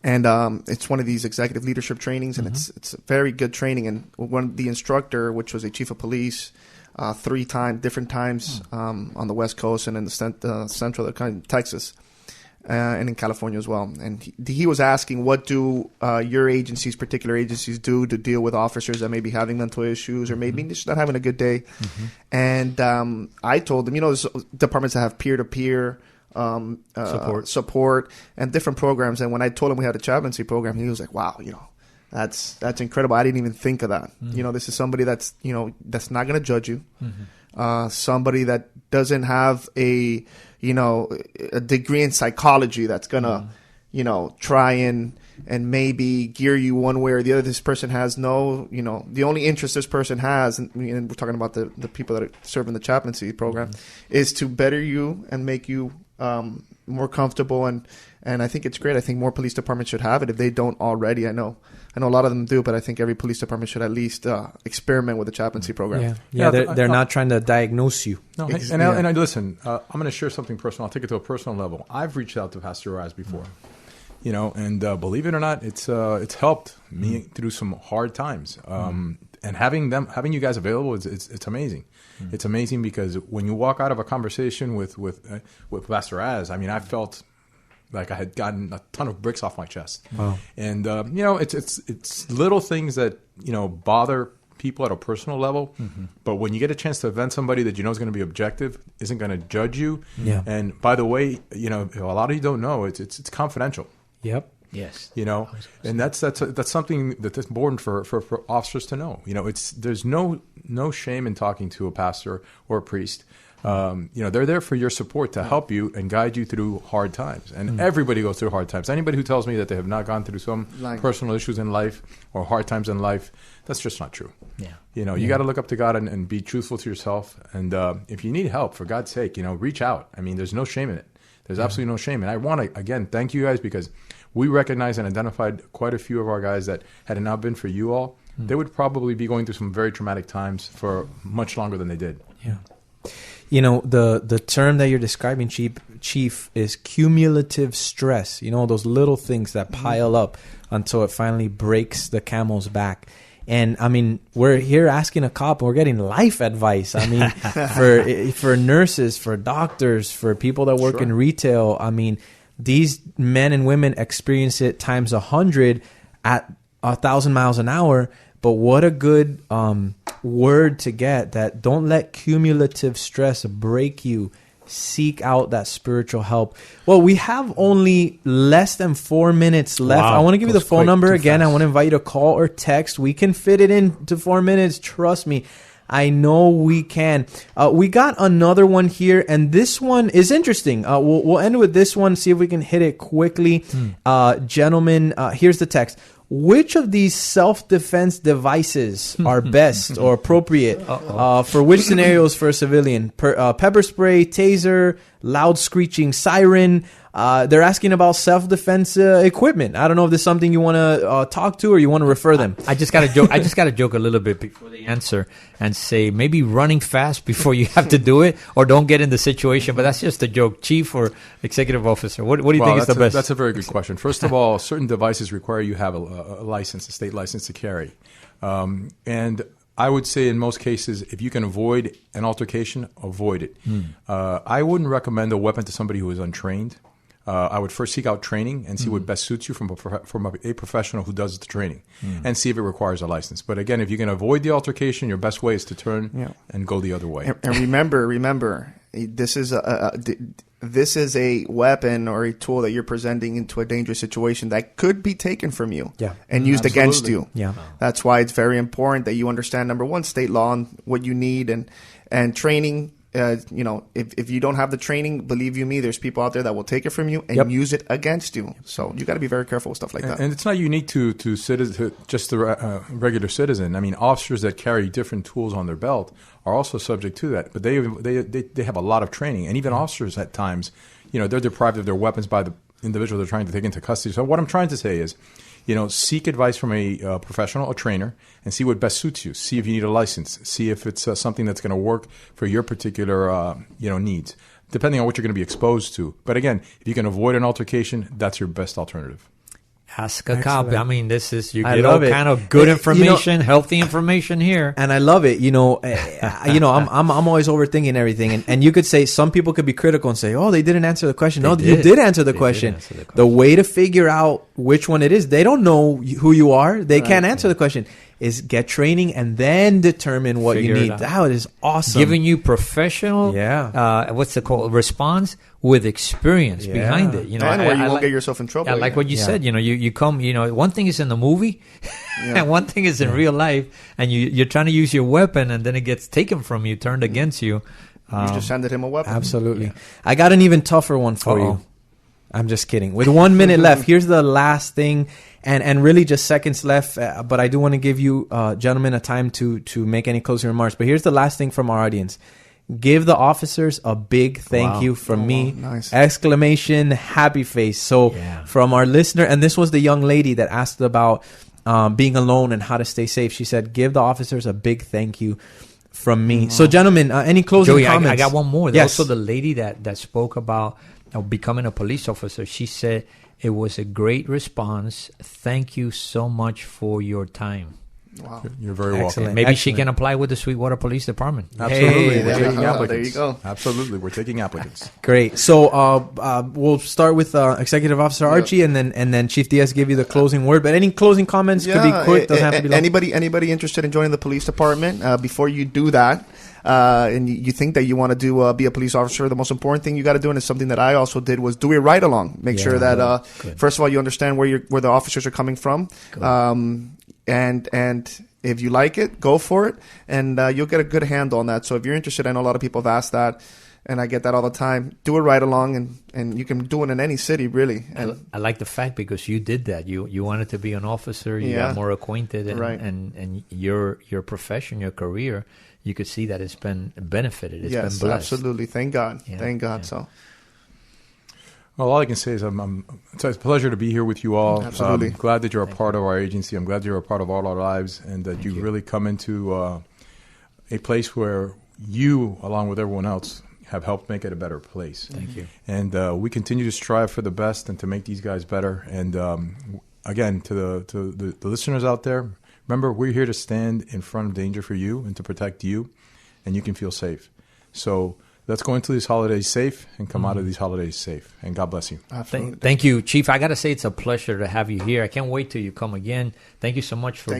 S2: And it's one of these executive leadership trainings, and it's a very good training. And the instructor, which was a chief of police, 3 different times on the West Coast and in the central Texas, and in California as well. And he was asking, what do your particular agencies do to deal with officers that may be having mental issues or maybe just not having a good day? And I told him, there's departments that have peer-to-peer support and different programs. And when I told him we had a chaplaincy program, he was like, wow, that's incredible. I didn't even think of that. This is somebody that's not going to judge you. Somebody that doesn't have a degree in psychology that's going to, try and maybe gear you one way or the other. This person has the only interest this person has, and we're talking about the people that are serving the chaplaincy program, is to better you and make you more comfortable. And I think it's great. I think more police departments should have it if they don't already. I know a lot of them do, but I think every police department should at least experiment with the chaplaincy program.
S1: They're not trying to diagnose you.
S3: No, and listen, I'm going to share something personal. I'll take it to a personal level. I've reached out to Pastor Raz before, and believe it or not, it's helped me through some hard times. And having you guys available, it's amazing. It's amazing because when you walk out of a conversation with Pastor Raz, I felt like I had gotten a ton of bricks off my chest.
S1: Wow.
S3: And it's little things that bother people at a personal level, but when you get a chance to vent somebody that is going to be objective, isn't going to judge you, and by the way, a lot of you don't know it's confidential.
S1: Yep.
S5: Yes.
S3: And that's something that's important for officers to know. There's no shame in talking to a pastor or a priest. They're there for your support to help you and guide you through hard times. And everybody goes through hard times. Anybody who tells me that they have not gone through some personal issues in life or hard times in life, that's just not true.
S5: Yeah.
S3: You got to look up to God and be truthful to yourself. And if you need help, for God's sake, reach out. There's no shame in it. There's absolutely no shame. And I want to, again, thank you guys because we recognized and identified quite a few of our guys that had it not been for you all, they would probably be going through some very traumatic times for much longer than they did.
S1: Yeah. The term that you're describing, Chief, is cumulative stress. Those little things that pile up until it finally breaks the camel's back. And we're here asking a cop, and we're getting life advice. For nurses, for doctors, for people that work in retail. These men and women experience it times 100 at 1,000 miles an hour. But what a good word to get, that don't let cumulative stress break you. Seek out that spiritual help. Well, we have only less than 4 minutes left. Wow. I want to give you the phone number again. I want to invite you to call or text. We can fit it into 4 minutes. Trust me. I know we can. We got another one here, and this one is interesting. We'll end with this one, see if we can hit it quickly. Gentlemen, here's the text. Which of these self-defense devices are best or appropriate for which scenarios for a civilian? Pepper spray, taser, loud screeching siren. They're asking about self-defense equipment. I don't know if this is something you want to talk to or you want to refer them.
S5: I just got to joke. I just got to joke a little bit before the answer and say maybe running fast before you have to do it, or don't get in the situation. But that's just a joke. Chief or executive officer, what do you think is the best?
S3: That's a very good question. First of all, certain devices require you have a license, a state license to carry, and I would say in most cases, if you can avoid an altercation, avoid it. I wouldn't recommend a weapon to somebody who is untrained. I would first seek out training and see what best suits you from a professional who does the training, and see if it requires a license. But again, if you can avoid the altercation, your best way is to turn and go the other way.
S2: And remember, this is a weapon or a tool that you're presenting into a dangerous situation that could be taken from you and used against you.
S1: Yeah.
S2: That's why it's very important that you understand, number one, state law and what you need and training. If you don't have the training, believe you me, there's people out there that will take it from you and use it against you. So you got to be very careful with stuff like that.
S3: And it's not unique to just the regular citizen. Officers that carry different tools on their belt are also subject to that. But they have a lot of training, and even officers at times, they're deprived of their weapons by the individual they're trying to take into custody. So what I'm trying to say is, seek advice from a professional, a trainer, and see what best suits you. See if you need a license. See if it's something that's going to work for your particular, needs, depending on what you're going to be exposed to. But again, if you can avoid an altercation, that's your best alternative.
S5: Ask a cop. I mean, you get all kind of good information, healthy information here,
S1: and I love it. I'm always overthinking everything, and you could say some people could be critical and say, "Oh, they didn't answer the question." You did answer the question. The way to figure out which one it is, they don't know who you are. They can't answer the question. Is get training and then determine what you need. That is awesome.
S5: Giving you professional, what's it called? Response with experience behind it.
S2: And where you won't get yourself in trouble.
S5: Yeah, like what you said. You come. One thing is in the movie, and one thing is in real life, and you're trying to use your weapon, and then it gets taken from you, turned against you.
S2: You just handed him a weapon.
S1: Absolutely. I got an even tougher one for you. I'm just kidding. With 1 minute left, here's the last thing. And really just seconds left, but I do want to give you, gentlemen, a time to make any closing remarks. But here's the last thing from our audience. Give the officers a big thank you from me.
S2: Nice.
S1: Exclamation, happy face. So from our listener, and this was the young lady that asked about being alone and how to stay safe. She said, give the officers a big thank you from me. So gentlemen, any closing comments?
S5: I got one more.
S1: Yes.
S5: Also the lady that spoke about becoming a police officer, she said, it was a great response. Thank you so much for your time.
S3: Wow. You're very welcome.
S5: Maybe she can apply with the Sweetwater Police Department.
S3: Absolutely. We're taking applicants.
S2: There you go.
S3: Absolutely. We're taking applicants.
S1: Great. So we'll start with Executive Officer Archie and then Chief Diaz give you the closing word. But any closing comments could be quick. Doesn't have to be long.
S2: Anybody interested in joining the police department, before you do that, and you think that you want to be a police officer, the most important thing you got to do, and it's something that I also did, was do a ride along. Make sure that first of all you understand where the officers are coming from, and if you like it, go for it, and you'll get a good handle on that. So if you're interested, I know a lot of people have asked that, and I get that all the time. Do a ride along, and you can do it in any city, really. And
S5: I like the fact because you did that. You wanted to be an officer. You got more acquainted, and your profession, your career. You could see that it's been benefited. It's been blessed.
S2: Absolutely. Thank God. Thank God. Yeah. So,
S3: well, all I can say is it's a pleasure to be here with you all.
S2: Absolutely.
S3: I'm glad that you're a part of our agency. I'm glad you're a part of all our lives, and that you really come into a place where you, along with everyone else, have helped make it a better place.
S5: Thank you.
S3: And we continue to strive for the best and to make these guys better. And again, to the listeners out there, remember, we're here to stand in front of danger for you and to protect you, and you can feel safe. So let's go into these holidays safe and come out of these holidays safe. And God bless you.
S5: Thank you, Chief. I got to say it's a pleasure to have you here. I can't wait till you come again. Thank you so much for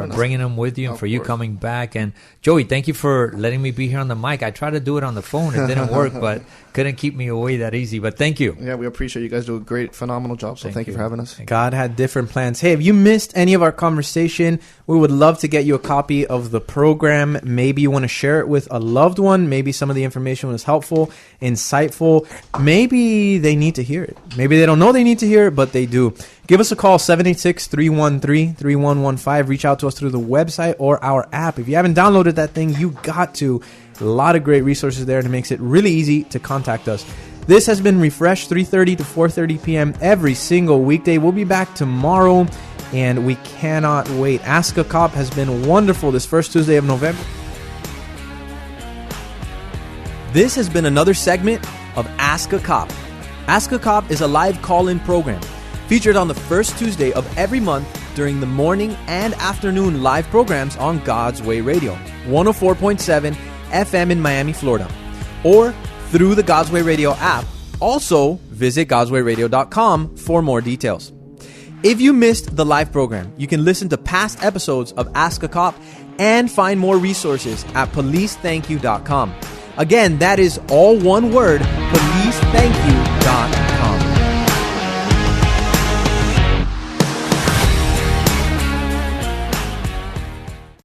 S5: bringing them with you and for you coming back. And Joey, thank you for letting me be here on the mic. I tried to do it on the phone. It didn't work, but couldn't keep me away that easy. But thank you.
S2: Yeah, we appreciate you guys do a great, phenomenal job. So thank you for having us.
S1: God had different plans. Hey, if you missed any of our conversation, we would love to get you a copy of the program. Maybe you want to share it with a loved one. Maybe some of the information was helpful, insightful. Maybe they need to hear it. Maybe they don't know they need to hear it, but they do. Give us a call, 786-313-3115. Reach out to us through the website or our app. If you haven't downloaded that thing, you got to. A lot of great resources there, and it makes it really easy to contact us. This has been Refresh, 3:30 to 4:30 p.m. every single weekday. We'll be back tomorrow, and we cannot wait. Ask a Cop has been wonderful this first Tuesday of November. This has been another segment of Ask a Cop. Ask a Cop is a live call-in program featured on the first Tuesday of every month during the morning and afternoon live programs on God's Way Radio, 104.7 FM in Miami, Florida, or through the God's Way Radio app. Also, visit godswayradio.com for more details. If you missed the live program, you can listen to past episodes of Ask a Cop and find more resources at policethankyou.com. Again, that is all one word, policethankyou.com.